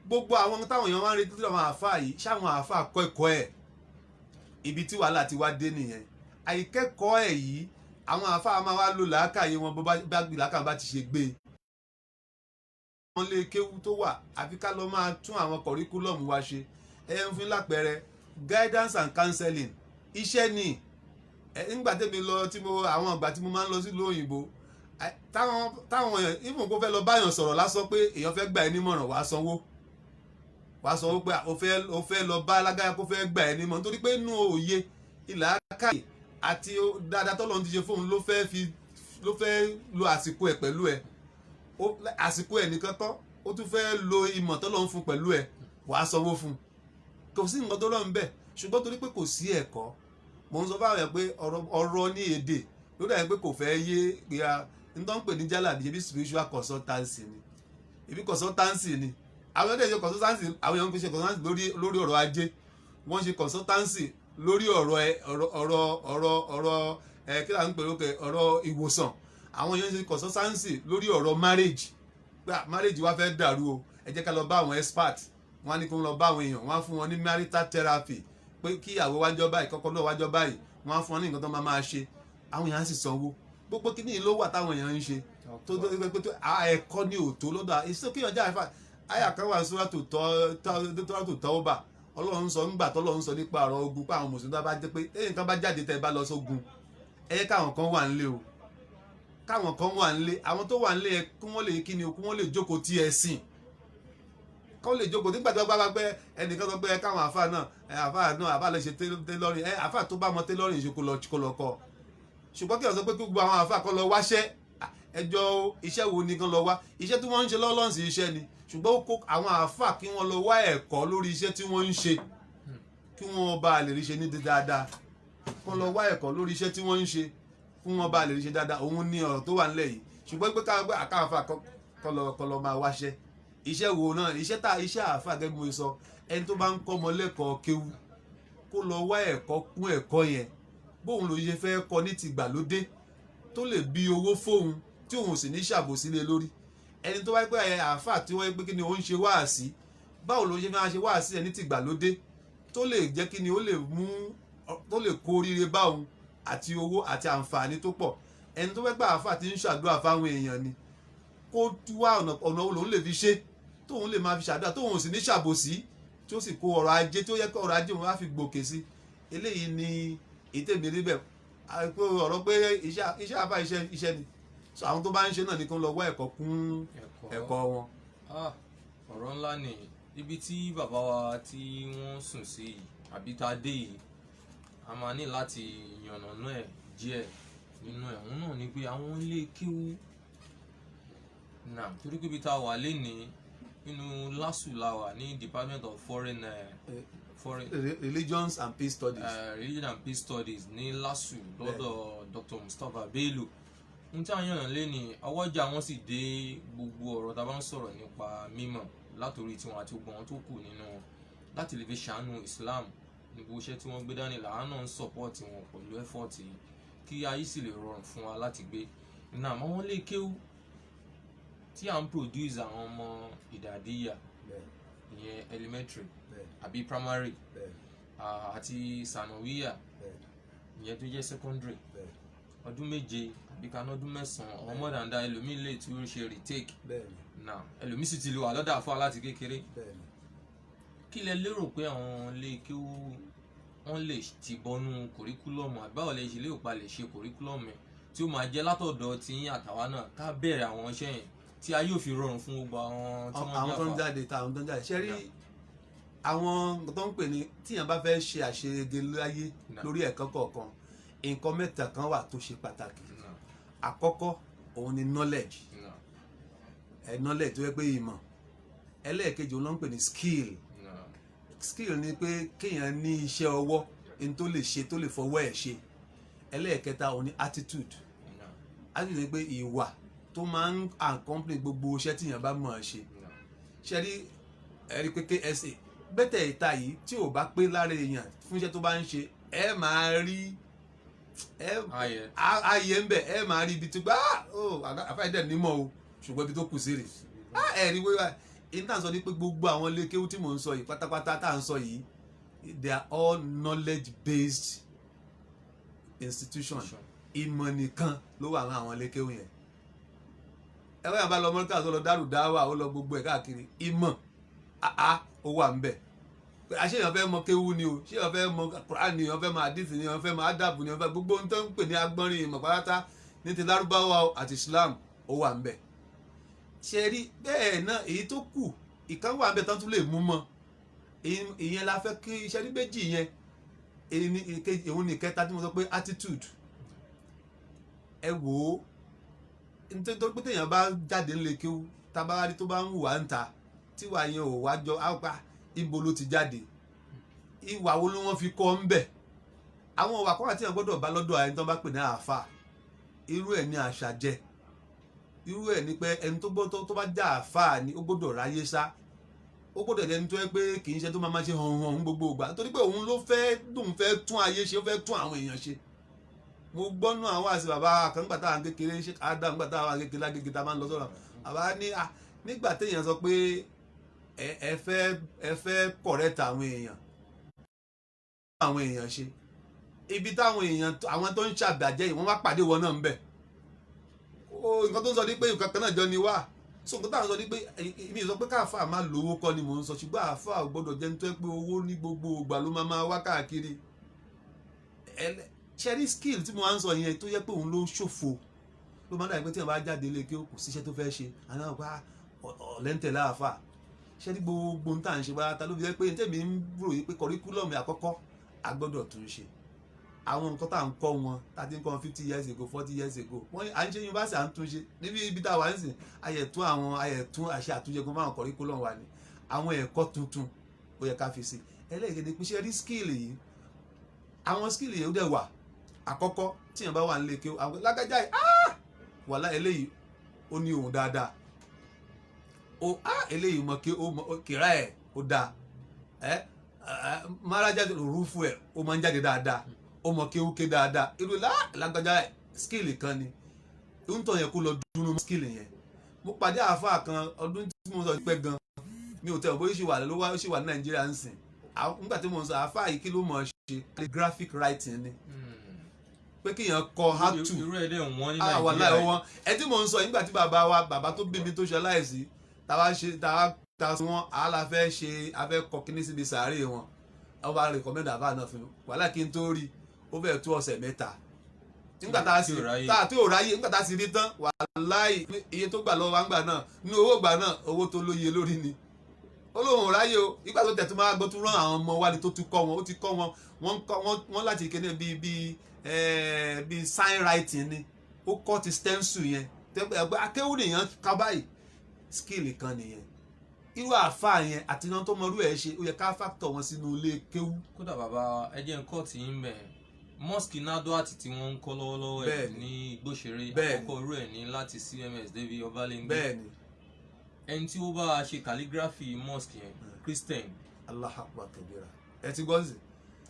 gbogbo àwọn táwọn èèyàn máa ń retí lọ́wọ́ àáfàá yìí ṣáwọn àáfàá kọ́ ẹ̀kọ́ ẹ̀ ibi tí wàhálà ti wá dé nìyẹn àìkẹ́kọ̀ọ́ ẹ̀ yìí àwọn àáfàá máa wá lò làákàyè wọn bó bá gbé làákàyè bá ti ṣe gbé wọn lé kéwú tó wà àfi ká lọ máa tún àwọn kọ̀ríkúlọ̀mù wa ṣe ẹ ń fi lápẹẹrẹ guidance and counseling iṣẹ́ ni nígbà tẹ́mi lọ àwọn ìgbà tí mo máa ń lọ sílùú òyìnbó táwọn èèyàn ìfún kó fẹ́ lọ báyàn sọ̀rọ̀ lásán pé èèyàn fẹ́ gbà ẹ́ nímọ̀ràn wàá sanwó pé o fẹ́ lọ bá alágáyà kó fẹ́ gbà ẹ́ nímọ̀ràn nítorí pé inú òye ìlàkàyè àti dáadáa tọ́lọ́run ti ṣe fóun ló fẹ́ lo àsìkò ẹ̀ pẹ̀lú ẹ̀ àsìkò ẹ̀ nìkan tán ó tún fẹ́ lo ìmọ̀ tọ́lọ́run fún pẹ̀lú ẹ̀ wàá sanwó fún kò sí nǹkan tọ́lọ́run bẹ́ẹ̀ ṣùgbọ́n torí pé kò sí ẹ̀kọ́ mo ń sọ fáwọn ẹ̀ pé ọ̀rọ̀ ní èdè ló dà pé kò fẹ́ yé pé nítorí pé ní jálàbí ibi spiritual consultancy ni ibi consultancy ni àwọn ẹ̀dẹ̀ ṣe consultancy àwọn èèyàn ń ṣe consultancy lórí ọ̀rọ̀ ajé wọ́n ṣe consultancy lórí ọ̀rọ̀ kí là ń pè lókè ọ̀rọ̀ ìwòsàn àwọn èèyàn ń ṣe consultancy lórí ọ̀rọ̀ marriage pé marriage wa fẹ́ dàrú o ẹ jẹ́ ká lọ bá àwọn expert wọ́n á ní kó lọ bá àwọn èèyàn wọ́n á fún wọn ní marital therapy pé kí ìyàwó wájọ́ báyìí kọ́kọ́ náà wájọ́ báyìí wọ́n á fún wọn ní nǹkan tó máa ṣe àwọn èèyàn á sì sanwó gbogbo kíní ló wà táwọn èèyàn ń ṣe tó ẹ̀kọ́ ní òtó lọ́dọ̀ ìsókèyàn já ẹ̀fà àyà kan wà sóra tó tọ́ bá ọlọ́run sọ ńgbà tọ́lọ́run sọ nípa ọ̀rọ̀ ogun pé àwọn mùsùlùmí bá jẹ́ pé nǹkan bá jáde tẹ́ bá lọ sógun ẹ jẹ́ káwọn kan wà nílé o káwọn kan wà nílé, àwọn tó wà nílé ẹ kí wọ́n lè kí ni o, kí wọ́n lè jókòó tí ẹ sìn, kọ́ lè jókòó nígbà tó bá pẹ́ ẹnìkan sọ pé káwọn àfáà náà lè ṣe tailoring, àfáà tó bá mọ tailoring ṣe kó lọ kọ́, ṣùgbọ́n kí wọ́n sọ pé kí gbogbo àwọn àfáà kọ́ lọ wáṣẹ́, ẹjọ́ iṣẹ́ wo ni kan lọ wá, iṣẹ́ tí wọ́n ń ṣe lọ́lọ́sì iṣẹ́ ni, ṣùgbọ́n ó kó àwọn àfáà kí wọ́n lọ wá ẹ̀kọ́ lórí iṣẹ́ tí wọ́n ń ṣe kí wọ́n bá lè rí ṣe ní dáadáa, kọ́ lọ wá ẹ̀kọ́ lórí iṣẹ́ tí wọ́n ń ṣe kí wọ́n bá lè rí ṣe dáadáa. Òun ni ọ̀rọ̀ tó wà nílẹ̀ yìí, ṣùgbọ́n pé káwọn àfáà kọ́ lọ máa wáṣẹ́, iṣẹ́ wo náà, iṣẹ́ àfáà gẹ́gẹ́ bí mo sọ, ẹni tó bá ń kọ́ ọmọ lẹ́kọ̀ọ́ kéwú kó lọ wá ẹ̀kọ́ kún ẹ̀kọ́ yẹn, bóun ló ṣe fẹ́ kọ́ ní ti gbàlódé tó lè bí owó fóun tí òun sì ní ṣàbòsí lé lórí. Ẹni tó wáyé pé àfáà tí wọ́n pé kí ni ó ń ṣe wáàsí, báwo ló ṣe máa ṣe wáàsí ẹni ti gbàlódé tó lè jẹ́ kí ni ó lè mú, tó lè kó oríire bá òun àti owó àti àǹfààní tó pọ̀. Ẹni tó wáyé pé àfáà ti ń ṣàdúrà fáwọn èèyàn ni, kó wá ọ̀nà wo lòun lè fi ṣe tóun lè máa fi ṣàdúrà tóun sì ní ṣàbòsí, tí ó sì kó ọrọ̀ ajé tó yẹ kó ọrọ̀ ajé wọn á fi gbòkè sí. Eléyìí ni ìtẹ̀mí níbẹ̀, ọ̀rọ̀ pé iṣẹ́ àfáà iṣẹ́ ni, so àwọn tó bá ń ṣe náà ni kí wọ́n lọ wá ẹ̀kọ́ kún ẹ̀kọ́ wọn. Ọ̀rọ̀ ńlá ni ibi tí bàbá wa tí wọ́n sùn sí yìí àbí tá a dé yìí, a máa ní láti yànnàná ẹ̀ díẹ̀ nínú ẹ̀. Òun náà ni pé àwọn ilé kéwú náà, torí pé ibi tá a wà lénìí nínú LASU la wà ní Department of Foreign Religions and Peace Studies, Religion and Peace Studies ní LASU lọ́dọ̀ Dr. Mustapha Bello. Ohun tí a yànnà lé ní ọwọ́jà wọn sì dé gbogbo ọ̀rọ̀ tá a bá ń sọ̀rọ̀ nípa mímọ̀ látòrí tiwọn àti gbogbo àwọn tó kù nínú wọn láti lè fi ṣàánú Islam ní gbogbo iṣẹ́ tí wọ́n gbé dání làwọn náà ń sọ̀pọ̀tì wọn pẹ̀lú ẹ́fọ̀tì kí ayé sì lè rọrùn fún wa láti gbé. Náà àmọ́ wọ́n lè kéwú tí à ń produce àwọn ọmọ ìdàdíyà ìyẹn elementary àbí primary àti sanawiya ìyẹn tó jẹ́ secondary, ọdún méje àbí kaná ọdún mẹ́sàn-án ọmọ mọ́dàndá ẹlòmíì lè tí ó ṣe retake náà, ẹlòmíì sì ti lò wà lọ́dà fún wa láti kékeré. Kí lẹ lérò pé àwọn ilé kéwú wọ́n lè ti bọ́nú kòríkúlọ̀mù àbí báwo lè ṣe lérò pa lè ṣe kòríkúlọ̀mù tí ó máa jẹ́ látọ̀dọ̀ tí yín àtàwa náà ká bẹ̀rẹ̀ àwọn iṣẹ́ yẹn tí a yóò fi rọrùn fún gbogbo àwọn tó ń jáde táwọn tó ń jáde. Ṣé rí àwọn tó ń pè ní tíyàn bá fẹ́ ṣe àṣeyege láyé lórí ẹ̀kọ́ kọ̀ọ̀kan, nǹkan mẹ́ta kan wà tó ṣe pàtàkì. Àkọ́kọ́ òun ni knowledge, knowledge tó yẹ pé ìmọ̀. Ẹlẹ́ẹ̀kejì òun ló ń pè ní skill. Skill ni pé kéèyàn ní iṣẹ́ ọwọ́ ní tó lè ṣe, tó lè fọwọ́ ẹ̀ ṣe. Ẹlẹ́ẹ̀kẹta òun ni attitude. Attitude ni pé ìwà tó máa ń accompany gbogbo iṣẹ́ tíyàn bá mọ̀ ọ́ ṣe. Ṣé rí ẹ̀rí pé KSA bẹ́tẹ̀ ìta yìí tí ò bá pé lára èèyàn fún iṣẹ́ tó bá ń ṣe, ẹ máa rí ayé ń bẹ̀, ẹ máa rí ibi tó gbá àfáìdẹ̀ nímọ̀ o ṣùgbọ́n ibi tó kù sí rè ẹ̀rí wíwá. Èyí tá à ń sọ ní pé gbogbo àwọn ilé kéwú tí mò ń sọ yìí pátápátá tá à ń sọ yìí, they are all knowledge based institutions. Ìmọ̀ nìkan ló wà ní àwọn ilé kéwú yẹn. Ẹ̀rọ yàrá bá lọ mọ́ríkà tó lọ dárò dáwà ó lọ gbogbo ẹ̀ káàkiri, ìmọ̀ ó wà ń bẹ̀. Àṣé èèyàn fẹ́ mọ kéwú ni o, ṣé èèyàn fẹ́ mọ Quran ni, èèyàn fẹ́ mọ hadith ni, èèyàn fẹ́ mọ adabu ni, èèyàn fẹ́ gbogbo ohun tó ń pè ní agbọ́nrin ìmọ̀ pátá ní ti Lárúbáwá àti Islam ó wà ń bẹ̀. Ṣé rí bẹ́ẹ̀ náà èyí tó kù ìkan wà ń bẹ̀ tán tún lè mú mọ́, ìyẹn la fẹ́ kí iṣẹ́ ní méjì yẹn. Òun ní kẹta tí mo sọ pé attitude. Ẹ wò ó nítorí pé téèyàn bá jáde ńlẹ̀ kéwú tábàárí tó bá ń hùwà ń ta tíwà yẹn ò wá jọ àpá ibo ló ti jáde, ìwà wo ló wọ́n fi kọ́ ń bẹ̀. Àwọn ìwà kan àti èèyàn gbọ́dọ̀ bá lọ́dọ̀ ẹni tó bá pè ní àáfà. Irú ẹ̀ ní àṣà jẹ, irú ẹ̀ ní pé ẹni tó bá já àáfà ni ó gbọ́dọ̀ ráyé sá, ó gbọ́dọ̀ jẹ́ ẹni tó yẹ pé kì í ṣe tó máa ṣe hàn gbogbo ìgbà, nítorí pé òun ló fẹ́ tún ayé ṣe, ó fẹ́ tún àwọn èèyàn ṣe. Mo gbọ́nú àwọn àti bàbá kan nígbà táwọn kékeré ṣe Adam nígbà táwọn kékeré lágége tá a máa ń lọ sọ̀rọ̀ bàbá ní nígbà téèyàn sọ pé ẹ fẹ́ correct àwọn èèyàn ṣe, ibi táwọn èèyàn àwọn tó ń ṣàbàjẹ́ yìí wọ́n wá pàdé wọn náà ń bẹ̀. Nǹkan tó ń sọ ní pé nǹkan kan náà jọ ni wá, so nǹkan táwọn sọ ní pé mi sọ pé káàfà máa lówó kọ́ ni mò ń sọ, ṣùgbọ́n àáfà gbọ́dọ̀ jẹ́ nítorí pé owó ní gbogbo ìgbà ló máa wá káàkiri. Cherry skill tí mo máa ń sọ yẹn tó yẹ pé òun ló ṣòfò ló máa ń dàbí pé tí wọ́n bá jáde ilé kí ó kò síṣẹ́ tó fẹ́ ṣe àwọn ọ̀pá ọ̀lẹ́ńtẹ̀ láàfà ṣé ní gbogbo ń tà ń ṣe bá ta ló fi jẹ́ pé tèmi ń ròyìn pé kọ̀ríkúlọ̀mù àkọ́kọ́ a gbọ́dọ̀ tún ṣe àwọn nǹkan tá à ń kọ́ wọn tá a ti ń kọ́ wọn 50 years ago 40 years ago wọ́n à ń ṣe yunifásitì à ń tún ṣe níbi ibi tá a wà ń sìn ayẹ̀tún àṣẹ àtúnṣe kan fáwọn kọ̀ríkúlọ̀mù wa ni àwọn ẹ̀kọ́ tuntun ó yẹ ká fi sí ẹlẹ́gẹ̀dẹ̀ pé ṣe rí skíìlì yìí àwọn skíìlì yìí ó dẹ̀ wà àkọ́kọ́ tíyẹn bá wà nílé kí àwọn lágájá yìí wàhálà eléyìí ó ní ohun dáadáa eléyìí mọ̀ kí ó kìrá ẹ̀ ó dáa márájá rúfù ẹ̀ ó máa ń jáde dáadáa ó mọ̀ kí ó ké dáadáa irú lágájá skíìlì kan ni ó ń tọ̀ yẹn kó lọ dúró skíìlì yẹn mo pàdé àáfàá kan ọdún tí mo sọ pẹ́ gan mi ò tẹ̀ bóyá ó ṣì wà ní Nàìjíríà ń sìn nígbà tí mo sọ àáfàá yìí kí ló mọ̀ ṣe graphic writing ni pé kíyàn kọ how to irú ẹ̀ dẹ̀ wọ́n ní wà láì Nàìjíríà wọ́n ẹ tí mò ń sọ nígbà tí bàbá tó bí mi tó ṣe aláìsí ta sí wọn àálà fẹ́ ṣe afẹ́ kọ kíní síbi sàárè wọn wọ́n bá recommend àbá náà fún mi wàhálà kí n tó rí ó fẹ́ tó ọ̀sẹ̀ mẹ́ta nígbà tá a sì ráyè nígbà tá a sì rí tán wàláì iye tó gbà lọ́wọ́ wa ń gbà náà ní owó gbà náà owó tó lóye lórí ni olóhùn ráyè o ìgbà tó tẹ̀tún máa gbọ́ tún rán àwọn ọmọ wálé tó tún kọ́ wọn ó ti kọ́ wọn wọ́n láti kéde bíi sign writing ni ó kọ́ ti stencil yẹn ẹgbẹ́ akéwù nìyẹn ká báyìí skill kan nìyẹn irú àáfàá yẹn àti iná tó mọrú ẹ̀ ṣe ó yẹ ká factor wọn sínú ilé kéwù. kódà bàbá ẹjẹ ń kọ́ tí ń bẹ̀ mosque Naduat tí wọ́n ń kọ́ lọ́wọ́lọ́wọ́ ẹ̀ ní Ìgbóṣeré àkọ́kọ́ irú ẹ̀ ní láti CMS David Obalende bẹ́ẹ̀ni ẹni tí ó bá ṣe calligraphy mosque yẹn Christian. Allahu Akbar kabira ẹ ti gbọ́ sí.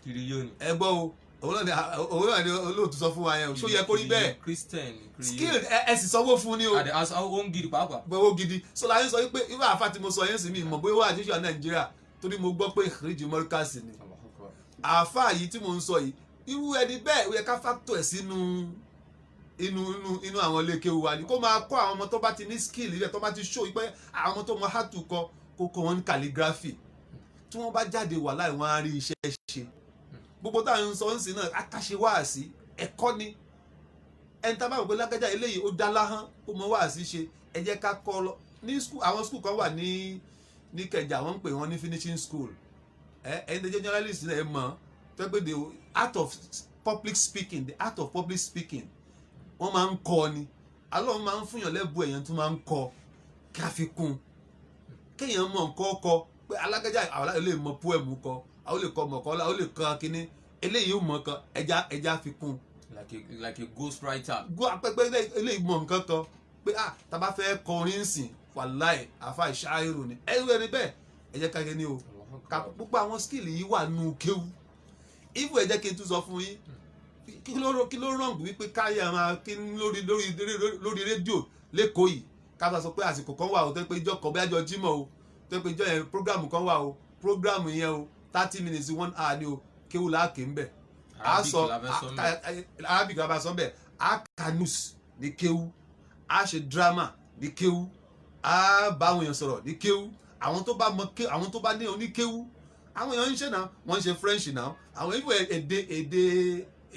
Kiriyoni. ẹ gbọ́ o òun náà ni olóòtú sọ fún wa yẹn o ṣó yẹ kó rí bẹ́ẹ̀ Christian skill ẹ sì sanwó fún ni o ó ń gidi pàápàá. owó gidi so láyé sọ wípé irú àfa tí mo sọ yẹn sì mi mọ̀ bóyá wà á ṣíṣe Nàìjíríà torí mo gbọ́ pé ìkìrìjì mọ́ríkàsì ni àfa yìí tí mo ń sọ yìí irú ẹni bẹ́ẹ̀ ó yẹ ká factor ẹ̀ sínú inú àwọn ilé kéwu wa ni kó máa kọ́ àwọn ọmọ tó bá ti ní skill ilẹ̀ tó bá ti show pé àwọn ọmọ tó mọ how to kọ kó kọ́ wọn ní calligraphy tí wọ́n bá jáde wà láì wọ́n á rí iṣẹ́ ṣe gbogbo táwọn ń sọ ń sìn náà akáṣe wáàsí ẹ̀kọ́ ni ẹni tá a bá wò pé lágbájá eléyìí ó dá láhán ó mọ wáàsí ṣe ẹ jẹ́ ká kọ́ lọ ní school àwọn school kan wà ní Ìkẹjà wọ́n ń pè wọ́n ní finishing school ẹni tó jẹ́ journalist náà ẹ mọ̀ tó pé the art of public speaking wọ́n máa ń kọ́ ni alọ́ máa ń fúnyàn lẹ́bù èèyàn tó máa ń kọ́ ká fi kún kéèyàn mọ̀ nǹkan kọ pé alágbájá àwọn lè mọ poem kọ àwọn lè kọ mọ̀kọ́lá àwọn lè kọ kínní eléyìí ò mọ̀ kan ẹja fi kún. like a ghost writer. pé eléyìí mọ̀ nǹkan kan pé tá a bá fẹ́ kọrin sìn wàláì àfa ìṣáírò ni ẹni bẹ́ẹ̀ ẹ jẹ́ ká gé ní o púpọ̀ àwọn skill yìí wà nù kéwù ifu ẹ jẹ́ kí n tún sọ fún yín kí ló rọ̀ǹgù wípé káyà máa kí lórí rédíò lẹ́kọ̀ọ́ yìí ká sọ pé àsìkò kan wà o tó pé ìjọ kan bí àjọ jímọ̀ o tó pé ìjọ yẹn program kan wà o program yẹn o 30 minutes 1 hour ni o kéwù láàkè ń bẹ̀ Arabic la bá sọ bẹ̀ a ka news ní kéwù a ṣe drama ní kéwù a bá àwọn èèyàn sọ̀rọ̀ ní kéwù àwọn tó bá mọ kéwù àwọn tó bá ní oníkéwù àwọn èèyàn ń ṣe náà wọ́n ń ṣe French náà àwọn ìfọ̀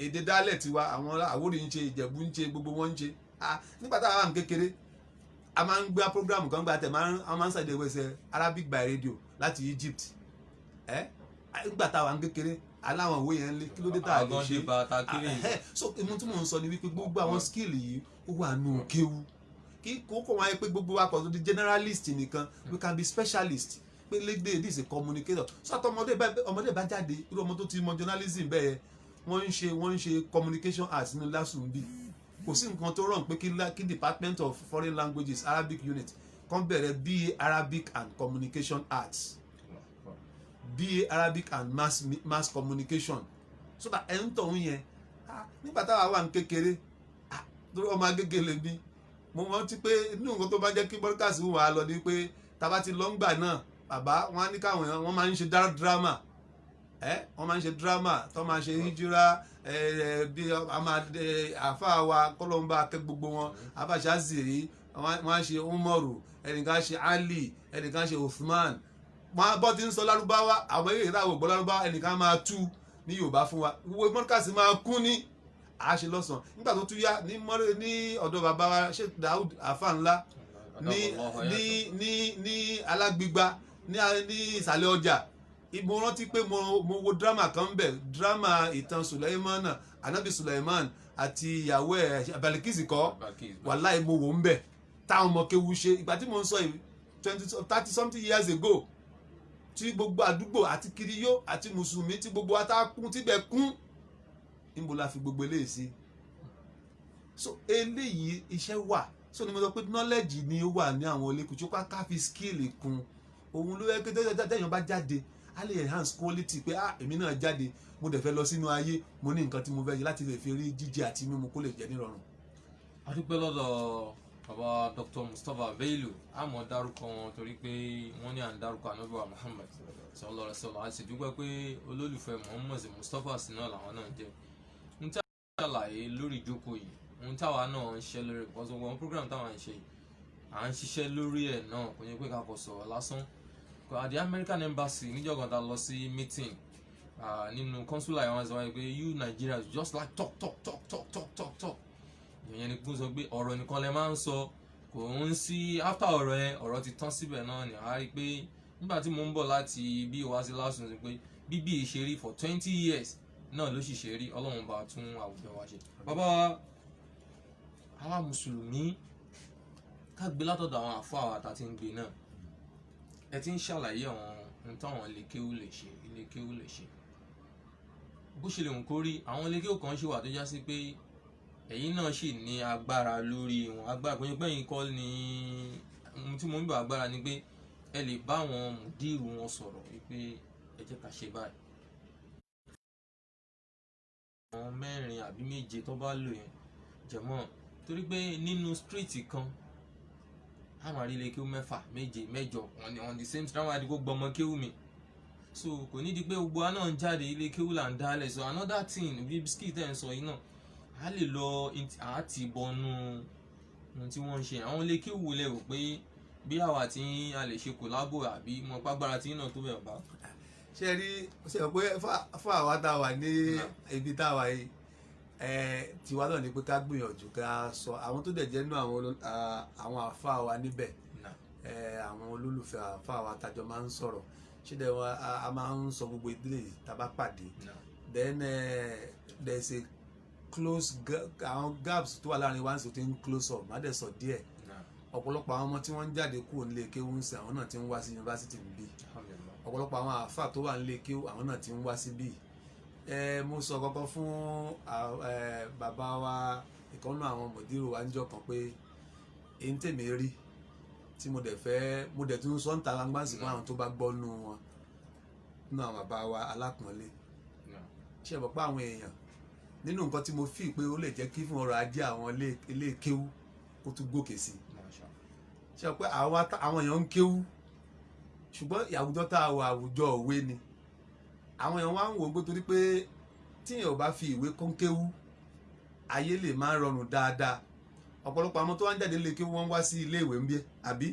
èdè dálẹ̀ tiwa àwọn Àwórì ń ṣe Ìjẹ̀bú ń ṣe gbogbo wọn ń ṣe nígbà táwọn àwọn kékeré a máa ń gbé program kan gba tẹ̀ a máa ń ṣàdé wẹsẹ̀ Arabic by radio láti Egypt nígbà táwọn àwọn kékeré aláwọn òwe yẹn lé kí ló dé tá a lè ṣe so ìmú tí mò ń sọ ni wípé gbogbo àwọn skill yìí ó wà nù kéwu kí kókó wọn yẹ pé gbogbo wa kò tó di generalist nìkan we can be specialist pé lédè this is a communicator sọtọ ọmọdé bá jáde irú ọmọ tó ti mọ journalism bẹ́ẹ̀ wọ́n ń ṣe communication arts ní LASUN bí kò sí nǹkan tó rọrùn pé kí department of foreign languages Arabic unit kan bẹ̀rẹ̀ BA Arabic and communication arts BA Arabic and mass communication so that ẹ̀ ń tọ̀hún yẹn nígbà táwa wà ní kékeré lórí ọmọ agégélé mi mo rántí pé inú nǹkan tó bá jẹ́ kí bọ́dúkàsì wà á lọ ni pé tàbá ti lọ́ngbà náà bàbá wọn á ní káwọn èèyàn wọn máa ń ṣe drama wọ́n máa ń ṣe drama tó máa ṣe hijira bí àfa wa kọ́lọ́mbà akẹ́ gbogbo wọn abáṣá zèrè wọ́n á ṣe Umaru ẹnìkan ṣe Ali ẹnìkan ṣe Uthman wọ́n bọ́ ti ń sọ lárúbáwá àwọn eré ìdáwó gbọ́ lárúbáwá ẹnìkan máa tú ní Yorùbá fún wa gbogbo mọ́dúkàsì máa kún ní a ṣe lọ́sàn nígbà tó tún yá ní mọ́rẹ́ ní ọ̀dọ̀ bàbá wa Sheikh Daud afa ńlá ní alágbígba ní ìsàlẹ̀ ọjà mo rántí pé mo wo drama kan bẹ̀ drama ìtàn Sulaimana anabi Sulaiman àti ìyàwó ẹ̀ Balikisi kọ́ wàláì mo wò ń bẹ̀ táwọn ọmọ kéwu ṣe ìgbà tí mo ń sọ yìí 30 something years ago tí gbogbo àdúgbò àti kiriyó àti mùsùlùmí tí gbogbo atákùn tíbẹ̀ kún níbo la fi gbogbo eléyìí sí. So eléyìí iṣẹ́ wà so ni mo sọ pé knowledge ni ó wà ní àwọn olókùn tí ó ká fi skill kún òun ló yẹ kí tẹ́yàn bá jáde a lè enhance quality pé èmi náà jáde mo dẹ̀ fẹ́ lọ sínú ayé mo ní nǹkan tí mo fẹ́ yẹ láti lè fi rí jíjẹ àti mímu kó lè jẹ́ nírọ̀rùn. a dúpẹ́ lọ́dọ̀ bàbá Dr. Mustapha Bello àmọ́ dárúkọ wọn torí pé wọ́n ní à ń dárúkọ ànábì wa Muhammad sallallahu alaihi wasallam a sì dúpẹ́ pé olólùfẹ́ Muhammad Mustapha sí náà làwọn náà jẹ́. n tí a ṣàlàyé lórí ìjókòó yìí ohun táwa náà ń ṣe lórí ìpọ́sọ̀gbọ̀n program táwa ń ṣe à ń ṣiṣẹ́ lórí ẹ̀ náà kò yẹ pé ká kọ sọ̀rọ̀ lásán. At the American Embassy níjọ́ ta lọ sí meeting nínú consular àwọn sọ pé you Nigerians just like talk ìyẹn ni kún sọ pé ọ̀rọ̀ nìkan lẹ máa ń sọ kò ń sí after ọ̀rọ̀ yẹn ọ̀rọ̀ ti tán síbẹ̀ náà ni a rí i pé nígbà tí mo ń bọ̀ láti bí wá sí lásùn sí pé bíbí ìṣeré for 20 years náà ló sì ṣe rí Ọlọ́run bá tún àwùjọ wa ṣe. bàbá àwa mùsùlùmí ká gbé látọ̀dọ̀ àwọn àfọ àwọn àtàtì ń gbé náà ẹ ti ń ṣàlàyé àwọn ohun táwọn ilé kéwú lè ṣe bó ṣe lè hùn kó rí àwọn ilé kéwú kan ṣe wà tó já sí pé ẹ̀yin náà sì ní agbára lórí wọn agbára pé gbẹ̀yìn kọ́ ni ohun tí mo ń bá agbára ni pé ẹ lè bá àwọn mùdírù wọn sọ̀rọ̀ wípé ẹ jẹ́ ká ṣe báyìí. àwọn 4 àbí 7 tó bá lò yẹn jẹ̀mọ́ torí pé nínú stíríìtì kan a máa rí ilé kéwú 6, 7, 8 on the same time àdìgbò gbọmọ kéwú mi so kò ní di pé gbogbo wa náà ń jáde ilé kéwú là ń dálẹ̀ so another thing bí bisikì tẹ̀ ń sọ yìí náà a lè lọ àti bọnú ohun tí wọ́n ń ṣe àwọn ilé kéwú lè rò pé bí àwa tí a lè ṣe kòlábò àbí mọ pàgbára tí náà tó bẹ̀rẹ̀ bá. ṣe rí ṣe pé fún àwa tá a wà ní ibi tá a wà yìí tiwa náà ni pé ká gbìyànjú ká sọ àwọn tó dẹ̀ jẹ́ nínú àwọn àfa wa níbẹ̀ àwọn olólùfẹ́ àfa wa tájọ máa ń sọ̀rọ̀ ṣé dẹ̀ wọ́n a máa ń sọ gbogbo ìdílé tá a bá pàdé then there is a close àwọn gaps tó wà láàrin wa ń sọ tí ń close up má dẹ̀ sọ díẹ̀ ọ̀pọ̀lọpọ̀ àwọn ọmọ tí wọ́n ń jáde kúrò nílé kéwú ń sìn àwọn náà ti ń wá sí yunifásitì níbí ọ̀pọ̀lọpọ̀ àwọn àáfà tó wà nílé kéwú àwọn náà ti ń wá síbí mo sọ kọ́kọ́ fún bàbá wa ìkànnì àwọn mọ̀dírò wa ń jọ kan pé èyí tèmi rí tí mo dẹ̀ tún sọ ń ta gbangba sí fún àwọn tó bá gbọ́ nù wọn nínú àwọn bàbá wa alápọ̀nlé ṣe bọ̀ pé àwọn èèyàn nínú nǹkan tí mo fi pé ó lè jẹ́ kí fún ọrọ̀ ajé àwọn ilé kéwú kó tún gòkè sí ṣe pé àwọn èèyàn ń kéwú ṣùgbọ́n àwùjọ tá a wà àwùjọ òwe ni àwọn èèyàn wá ń wò ó pé torí pé tíyẹn ò bá fi ìwé kún kéwú ayé lè máa rọrùn dáadáa ọ̀pọ̀lọpọ̀ àwọn tó wá ń jáde lé kéwú wọ́n wá sí ilé ìwé ń bí àbí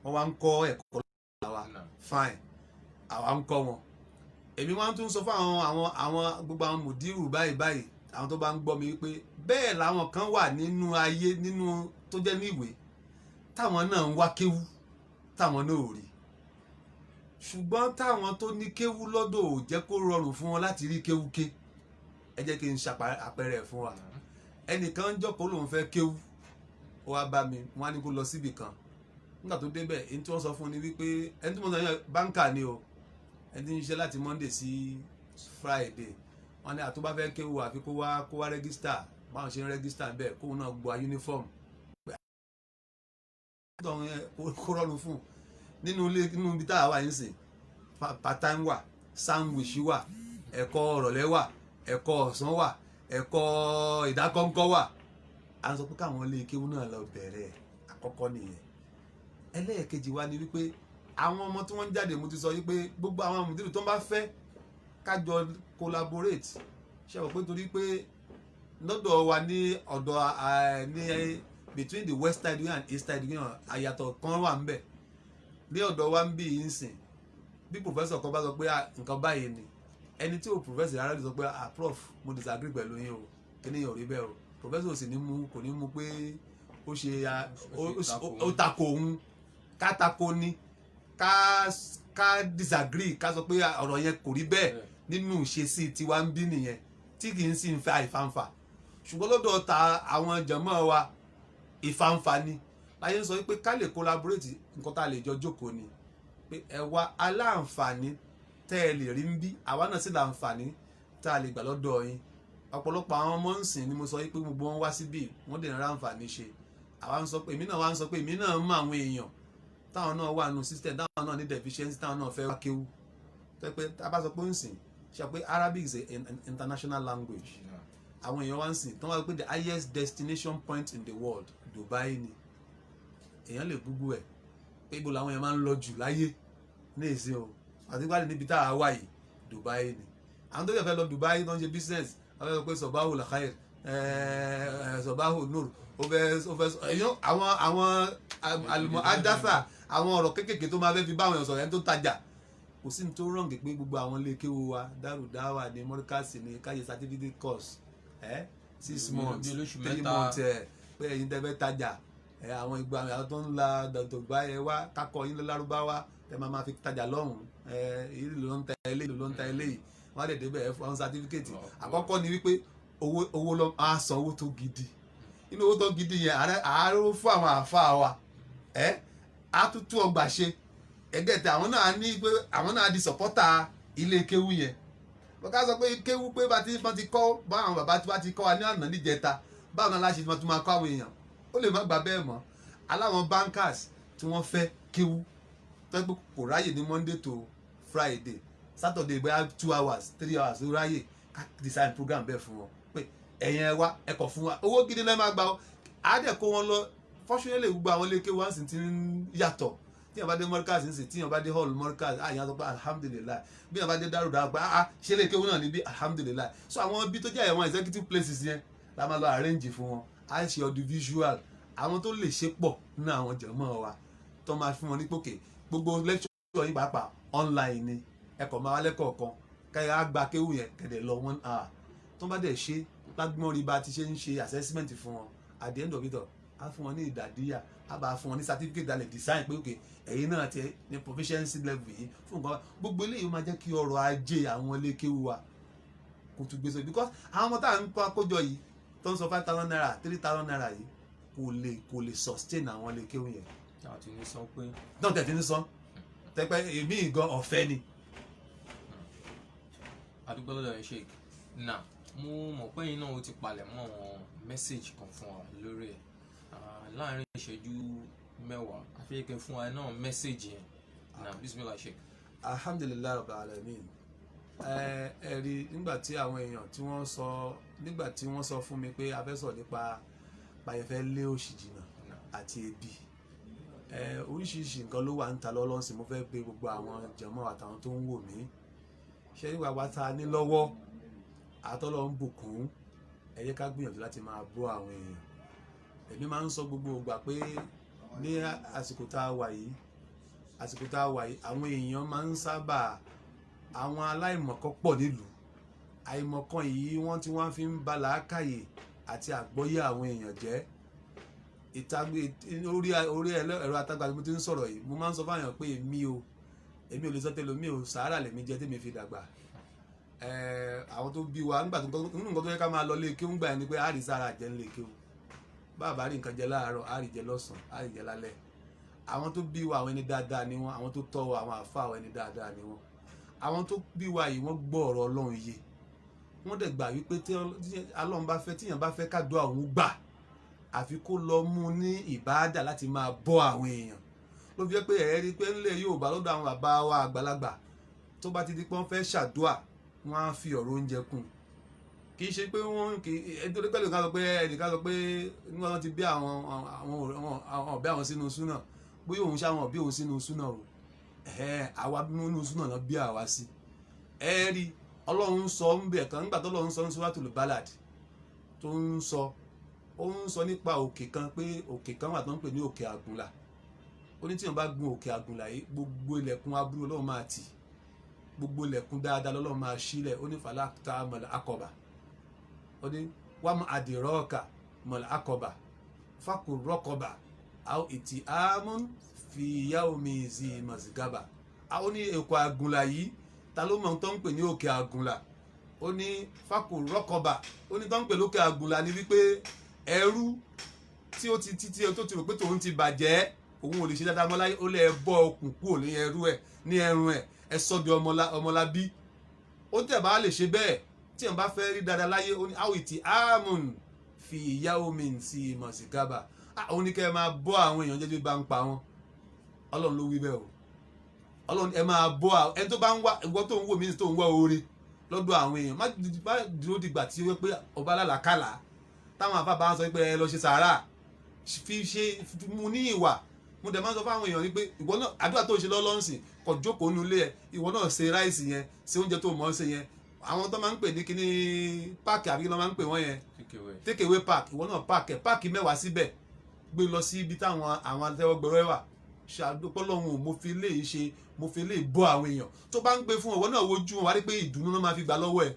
wọ́n wá ń kọ́ ẹ̀kọ́ lọ́wọ́ fine àwa ń kọ́ wọn èmi wá tún sọ fún àwọn gbogbo àwọn mùdírù báyìí àwọn tó bá ń gbọ́ mi wípé bẹ́ẹ̀ làwọn kan wà nínú ayé nínú tó jẹ́ ní ìwé táwọn náà ń wá kéwú táwọn náà ò rí ṣùgbọ́n táwọn tó ní kéwú lọ́dọ̀ ò jẹ́ kó rọrùn fún wọn láti rí kéwú ké ẹ jẹ́ kí n ṣàpẹẹrẹ fún wa ẹnìkan ń jókòó lòun fẹ́ kéwú ó wá bá mi wọ́n á ní kó lọ síbì kan nígbà tó débẹ̀ èyí tí wọ́n sọ fún ni wípé ẹni tí mo sọ yẹn báńkà ni o ẹni tí ń ṣiṣẹ́ láti Monday sí Friday wọ́n ní àtúbá fẹ́ kéwú àfi kó wá rẹ́gísítà báwọn ṣe ń rẹ́gísítà bẹ́ẹ̀ kóun náà gba uniform kó rọrùn fún nínú ibi tá a wà yín sìn part-time wà sandwich wà ẹ̀kọ́ ọ̀rọ̀lẹ́ wà ẹ̀kọ́ ọ̀sán wà ẹ̀kọ́ ìdákọ́ńkọ́ wà à ń sọ pé káwọn ilé kéwú náà lọ bẹ̀rẹ̀ àkọ́kọ́ nìyẹn ẹlẹ́ẹ̀kejì wa ni wípé àwọn ọmọ tí wọ́n ń jáde mo ti sọ wípé gbogbo àwọn mùdírù tó ń bá fẹ́ kájọ collaborate ṣe wọ́n pé torí pé lọ́dọ̀ wa ní ọ̀dọ̀ ní between the west side and east side àyàtọ̀ kan wà ń bẹ̀ ní ọ̀dọ̀ wa ń bí yìí ń sìn bí professor kan bá sọ pé nǹkan báyìí ni ẹni tí ò professor rárá lè sọ pé prof mo disagree pẹ̀lú yín o kíní yẹn ò rí bẹ́ẹ̀ o professor sì ní mú kò ní mú pé ó ṣe ó tako òun ká tako ni ká disagree ká sọ pé ọ̀rọ̀ yẹn kò rí bẹ́ẹ̀ nínú ìṣesí tiwa ń bí nìyẹn tí kì í sì ń fẹ́ àìfàǹfà ṣùgbọ́n lọ́dọ̀ ta àwọn jàmọ́ wa ìfàǹfà ni láyé ń sọ pé ká lè collaborate nǹkan tá a lè jọ jókòó ni pé ẹ wá aláǹfààní tẹ́ ẹ lè rí ń bí àwa náà sì láǹfààní tá a lè gbà lọ́dọ̀ yín ọ̀pọ̀lọpọ̀ àwọn ọmọ ń sìn ni mo sọ pé gbogbo wọn wá síbí wọ́n dẹ̀ ra àǹfààní ṣe àwa ń sọ pé èmi náà wá ń sọ pé èmi náà mọ àwọn èèyàn táwọn náà wà nù system táwọn náà ní deficiency táwọn náà fẹ́ wá kéwú tẹ́ pé tá a bá sọ pé ń sìn ṣe pé Arabic is an international language àwọn èèyàn wá ń sìn tó wá pé the highest destination point in the world Dubai ni èèyàn lè Google ẹ̀ pé ibo làwọn èèyàn máa ń lọ jù láyé ní èsì o àti wáyé níbi tá a wà yìí Dubai ni àwọn tó yẹ fẹ́ lọ Dubai tó ń ṣe business wọ́n fẹ́ pé sọ̀báhù làkàyè sọ̀báhù nur ó fẹ́ èèyàn àwọn àlùmọ̀ àdásà àwọn ọ̀rọ̀ kéékèèké tó máa fẹ́ fi bá àwọn èèyàn sọ̀rọ̀ ẹni tó tajà kò sí ní tó rọ̀ǹgì pé gbogbo àwọn ilé kéwú wa dárúdáwà ní mọ́ríkàsì ní káyé certificate course 6 months 3 months pé ẹ̀yin tẹ́ fẹ́ tajà àwọn ìgbà àwọn tó ń la dọ̀gbà ẹ wá kakọ yín lárúbáwá ẹ máa fi tajà lọ́hùn ìlú ló ń ta eléyìí ló ń ta eléyìí wọ́n á lè débẹ̀ ẹ fún certificate àkọ́kọ́ ni wípé owó lọ á san owó tó gidi inú owó tó gidi yẹn àárò fún àwọn àáfàá wa á tún tú ọgbà ṣe ẹgẹtẹ àwọn náà ní pé àwọn náà di sọpọ́tà ilé kéwú yẹn bọ́ká sọ pé kéwú pé bá ti kọ́ báwọn bàbá tí wọ́n ti kọ́ wa ní àná níjẹta báwọn náà láṣẹ tí wọ́n tún máa kọ́ àwọn èèyàn ó lè má gbà bẹ́ẹ̀ mọ́ aláwọn bankers tí wọ́n fẹ́ kéwú tó pé kò ráyè ní Monday to Friday Saturday bóyá 2 hours 3 hours ló ráyè ká design program bẹ́ẹ̀ fún wọn pé ẹ̀yin ẹ wá ẹ kọ̀ fún wa owó gidi lẹ́ẹ̀ máa gbà ó àádẹ́ kó wọn lọ fọ́ṣúnlẹ̀ gbogbo àwọn ilé kéwú wá sì ti ń yàtọ̀ tíyàn bá dé mọ́ríkàs ń sè tíyàn bá dé hall mọ́ríkàs àyàn sọ pé alhamdulilayi bí yàn bá dé dárúdà pé ṣe lè kéwú náà níbí alhamdulilayi so àwọn ibi tó jẹ́ àwọn executive places yẹn la máa lọ arrange fún wọn á ṣe audiovisual àwọn tó lè ṣe pọ̀ nínú àwọn jẹ̀mọ́ wa tó máa fún wọn ní pòkè gbogbo lecture yìí pàápàá online ni ẹ̀kọ́ máa wá lẹ́kọ̀ọ́ kan káyọ̀ á gba kéwú yẹn kẹ̀dẹ̀ lọ 1 hour tó bá dẹ̀ ṣe lágbọ́n rí bá ti ṣe ń ṣe assessment fún wọn at the end of it all á fún wọn ní ìdàdíyà á bá fún wọn ní certificate dalẹ̀ design pé òkè ẹ̀yin náà ti ní proficiency level yìí fún nǹkan gbogbo eléyìí máa jẹ́ kí ọrọ̀ ajé àwọn ilé kéwú wa kò tún gbèsè because àwọn ọmọ tá à ń kó àkójọ yìí tó ń sọ 5,000 naira 3,000 naira yìí kò lè sustain àwọn ilé kéwú yẹn. àti ní sọ pé. náà tẹ̀ tí ní sọ tẹ́pẹ́ èmi gan ọ̀fẹ́ ni. àdúgbò lọ́dọ̀ ẹ̀ ṣe náà mo mọ̀ pé yín náà ó ti palẹ̀ mọ́ àwọn mẹ́sẹ̀gì kan fún wa lórí ẹ̀ láàrin ìṣẹ́jú mẹ́wàá àfihàn fún wa náà mẹ́sẹ̀gì yẹn náà bismillah sheik. alhamdulilayi rabbil alamin ẹ rí nígbà tí àwọn èèyàn tí wọ́n sọ fún mi pé a fẹ́ sọ nípa pàyẹ̀fẹ́ lé òṣì jìnnà àti ebi oríṣiríṣi nǹkan ló wà ń ta lọ́lọ́sìn mo fẹ́ pe gbogbo àwọn jàmọ́ àtàwọn tó ń wò mí ṣé nígbà wa ta ní lọ́wọ́ àtọ́lọ́ ń bùkún ẹ jẹ́ ká gbìyànjú láti máa bọ́ àwọn èèyàn èmi máa ń sọ gbogbo ìgbà pé ní àsìkò tá a wà yìí àwọn èèyàn máa ń sábà àwọn aláìmọ̀kan pọ̀ nílùú àìmọ̀kan yìí wọ́n tí wọ́n fi ń ba làákàyè àti àgbọ́yé àwọn èèyàn jẹ́ orí ẹ̀rọ àtagbà tí mo ti ń sọ̀rọ̀ yìí mo máa ń sọ fáwọn èèyàn pé èmi ò lè sọ tẹ́lẹ̀ mi ò sàárà lèmi jẹ́ tèmi fi dàgbà àwọn tó bí wa nígbà tó nínú nǹkan tó yẹ ká máa lọ lé kéwú gbà yẹn ni pé àrí sára jẹ́ ń lé kéwú bàbá rí nǹkan jẹ láàárọ̀ àrí jẹ lọ́sàn-án àrí jẹ lálẹ́ àwọn tó bí wa àwọn ẹni dáadáa ni wọ́n àwọn tó tọ́ wa àwọn àfa àwọn ẹni dáadáa ni wọ́n àwọn tó bí wa yìí wọ́n gbọ́ ọ̀rọ̀ Ọlọ́run yé wọ́n dẹ̀ gbà wípé tí Ọlọ́run bá fẹ́ tíyàn bá fẹ́ kádùá òun gbà àfi kó lọ mú ní ìbáàdà láti máa bọ́ àwọn èèyàn ló fi jẹ́ pé ẹ̀ rí pé ńlẹ̀ Yorùbá lọ́dọ̀ àwọn bàbá wa àgbàlagbà tó bá ti di pé wọ́n fẹ́ ṣàdúà wọ́n á fi ọ̀rọ̀ oúnjẹ kún kì í ṣe pé wọ́n kì í nítorí pé ẹnìkan sọ pé nígbà wọn ti bí àwọn ọ̀bẹ àwọn sínú súnà bóyá òun ṣáwọn ọ̀bẹ òun sínú súnà o àwa nínú súnà náà bí àwa sí ẹ rí Ọlọ́run sọ ń bẹ̀ kan nígbà tó Ọlọ́run sọ ń Suratul Balad tó ń sọ ó ń sọ nípa òkè kan pé òkè kan wà tó ń pè ní òkè àgùnlà ó ní tí wọn bá gun òkè àgùnlà yìí gbogbo ilẹ̀kùn aburú Ọlọ́run máa tì gbogbo ilẹ̀kùn dáadáa lọ́lọ́run máa ṣílẹ̀ ó ní fàlà tá a mọ̀lá akọ̀bà ó ní wàmú àdìrọ́ọ̀kà mọ̀lá àkọ́bà fákù rọ́kọ̀bà àwọn ìtì àmún fi yawmi zi màsígábà. àwọn ní òkè àgùnlà yìí ta ló mọ̀ tó ń pè ní òkè àgùnlà? ó ní fákù rọ́kọ̀bà, ó ní tó ń pè lókè àgùnlà ni wípé ẹrú tí ó ti tó ti rò pé tòun ti bàjẹ́, òun ò lè ṣe dáadáa mọ́ láyé, ó lè bọ́ okùn kúrò ní ẹrú ẹ̀ ní ẹrùn ẹ̀, ẹ sọ bí ọmọlábí. ó tẹ̀ bá lè ṣe bẹ́ẹ̀ tí ẹ̀ bá fẹ́ rí dáadáa láyé, ó ní àwìtì àmùn fi yawmin sí màsígábà. ó ní kẹ́ ẹ máa bọ́ àwọn èèyàn jẹ́ bí bá ń pa wọn. ọlọ́run ló wí bẹ́ẹ̀ o. ọlọ́run ẹ máa bọ́ ẹni tó bá ń wá, ìwọ tó ń wò mí tó ń wá oore lọ́dọ̀ àwọn èèyàn, má dúró dìgbà tí ó pé ọba lálàkàlà táwọn àfáà bá ń sọ pé ẹ lọ ṣe sàárà, fi mu ní ìwà. mo dẹ̀ máa ń sọ fáwọn èèyàn ni pé ìwọ náà àdúrà tó ń ṣe lọ́lọ́sìn kò jókòó nulẹ̀ ẹ̀, ìwọ náà ṣe ráìsì yẹn, ṣe oúnjẹ tó mọ̀ ọ́ ṣe yẹn. àwọn tó máa ń pè ní kíní páàkì àbí kí ló máa ń pè wọ́n yẹn, take away park, ìwọ náà páàkì 10 síbẹ̀, gbé lọ sí ibi táwọn àtẹ́wọ́gbẹ̀rọ wà. ṣàdúpọ̀ lọ́hùn, mo fi lè ṣe, mo fi lè bọ́ àwọn èèyàn tó bá ń gbé fún ọwọ́ náà wojú wọn wá rí pé ìdùnnú náà máa fi gbà lọ́wọ́ ẹ̀.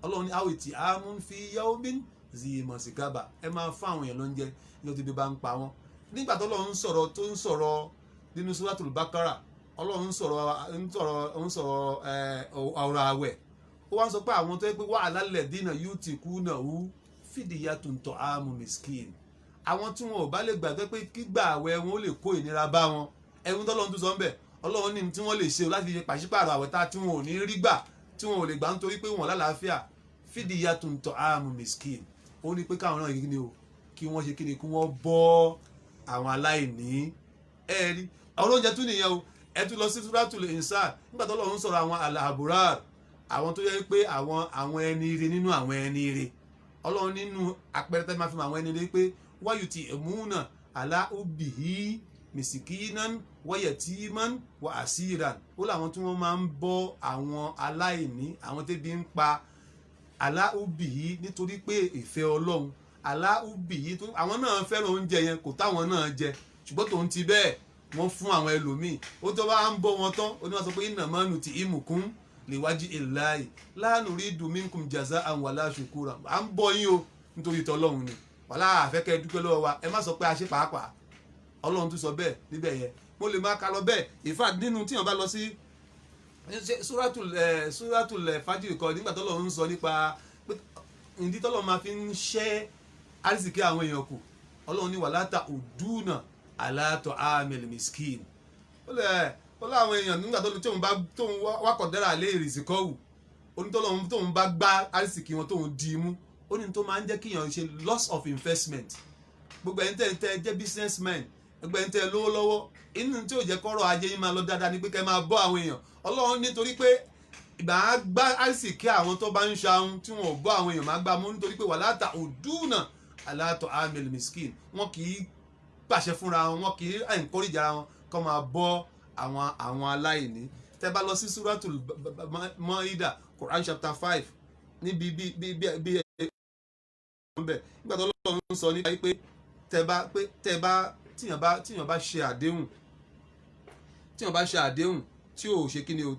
ọlọ́run ní àwìtì àmún fi yawmin zi màsígábà, ẹ máa fún àwọn èèyàn lóúnjẹ ní o ti bí bá ń pa wọn. nígbà tó lọ́run tó ń sọ̀rọ̀ nínú Suratul Baqara, ọlọ́run ń sọ̀rọ̀ ọ̀rọ̀ àwẹ̀. ó wá ń sọ pé àwọn tó yẹ pé wa alal ladina yutikunahu fidyatun ta'amu miskin. àwọn tí wọn ò bá lè gbàgbé pé kígbà àwẹ̀ wọn ó lè kó ìnira bá wọn, ẹ̀hún tọ́lọ́run tó sọ ń bẹ̀, ọlọ́run ní tí wọ́n lè ṣe láti fi pàṣípààrọ̀ àwẹ̀ tá tí wọn ò ní rí gbà, tí wọn ò lè gbà nítorí pé wọn lálàáfíà. fidyatun ta'amu miskin, ó ní pé káwọn náà kí wọ́n ṣe kí wọ́n bọ́ àwọn aláìní. ẹ̀rí ọ̀rọ̀ oúnjẹ tún nìyẹn o. ẹ tún lọ sí Suratul Insan, nígbà tó lọ́run sọ̀rọ̀ àwọn al-abrar, àwọn tó yẹ pé àwọn ẹni ire nínú àwọn ẹni ire. ọlọ́run nínú àpẹẹrẹ tẹ́ máa fi mọ àwọn ẹni ire pé wayutimuna ala ubbihi misikinan wayatiman wa asiran. ó láwọn tí wọ́n máa ń bọ́ àwọn aláìní, àwọn tẹ́bi ń pa, ala ubbihi nítorí pé ìfẹ́ ọlọ́run, ala ubbihi àwọn náà fẹ́ràn oúnjẹ yẹn kò táwọn náà jẹ, ṣùgbọ́n tòun ti bẹ́ẹ̀ wọ́n fún àwọn ẹlòmíì. ó tó bá ń bọ́ wọn tán, ó ní wọ́n sọ pé innama nut'imukum liwaji illahi la nuridu minkum jaza'an wala shukura. à ń bọ́ yín o nítorí tọ́lọ́run ni, wàlá àfẹ́kẹ́ dúpẹ́ lọ́wọ́ wa, ẹ má sọ pé a ṣe pàápàá. ọlọ́run tún sọ bẹ́ẹ̀ níbẹ̀ yẹn, mo lè má ka lọ bẹ́ẹ̀. in fact nínú tíyàn bá lọ sí Suratul Fajr kọ, nígbà tọ́lọ́run ń sọ nípa ìdí tọ́lọ́run máa fi ń ṣẹ́ àrísìkí àwọn èèyàn kù. ọlọ́run ní wala ta'uduna ala ta'amil miskin. ó láwọn èèyàn nígbà tóun wákọ̀ dára lé ìrìsìkọ́wù, onítọ́lọ́run tóun bá gbá àrísìkí wọn tóun di imú, ó ní tó máa ń jẹ́ kíyàn ṣe loss of investment. gbogbo ẹni tẹ́ jẹ́ businessman, gbogbo ẹni tẹ́ lówó lọ́wọ́, inú tí ò jẹ́ kọ́rọ̀ ajé yín máa lọ dáadáa ni pé kẹ́ máa bọ́ àwọn èèyàn. ọlọ́run nítorí pé ìgbà á gbá àrísìkí àwọn tó bá ń ṣahun tí wọn ò bọ́ àwọn èèyàn máa gbá mú, nítorí pé wala ta'uduna ala ta'amil miskin. wọn kì í pàṣẹ fúnra wọn kì í encourage ara wọn kó máa bọ́ àwọn aláìní. tẹ́ bá lọ sí Suratul Maida, Quran chapter 5, níbi bí nígbà tó lọ́run sọ nípa pé tíyàn bá ṣe àdéhùn, tí ò ṣe kí ni o,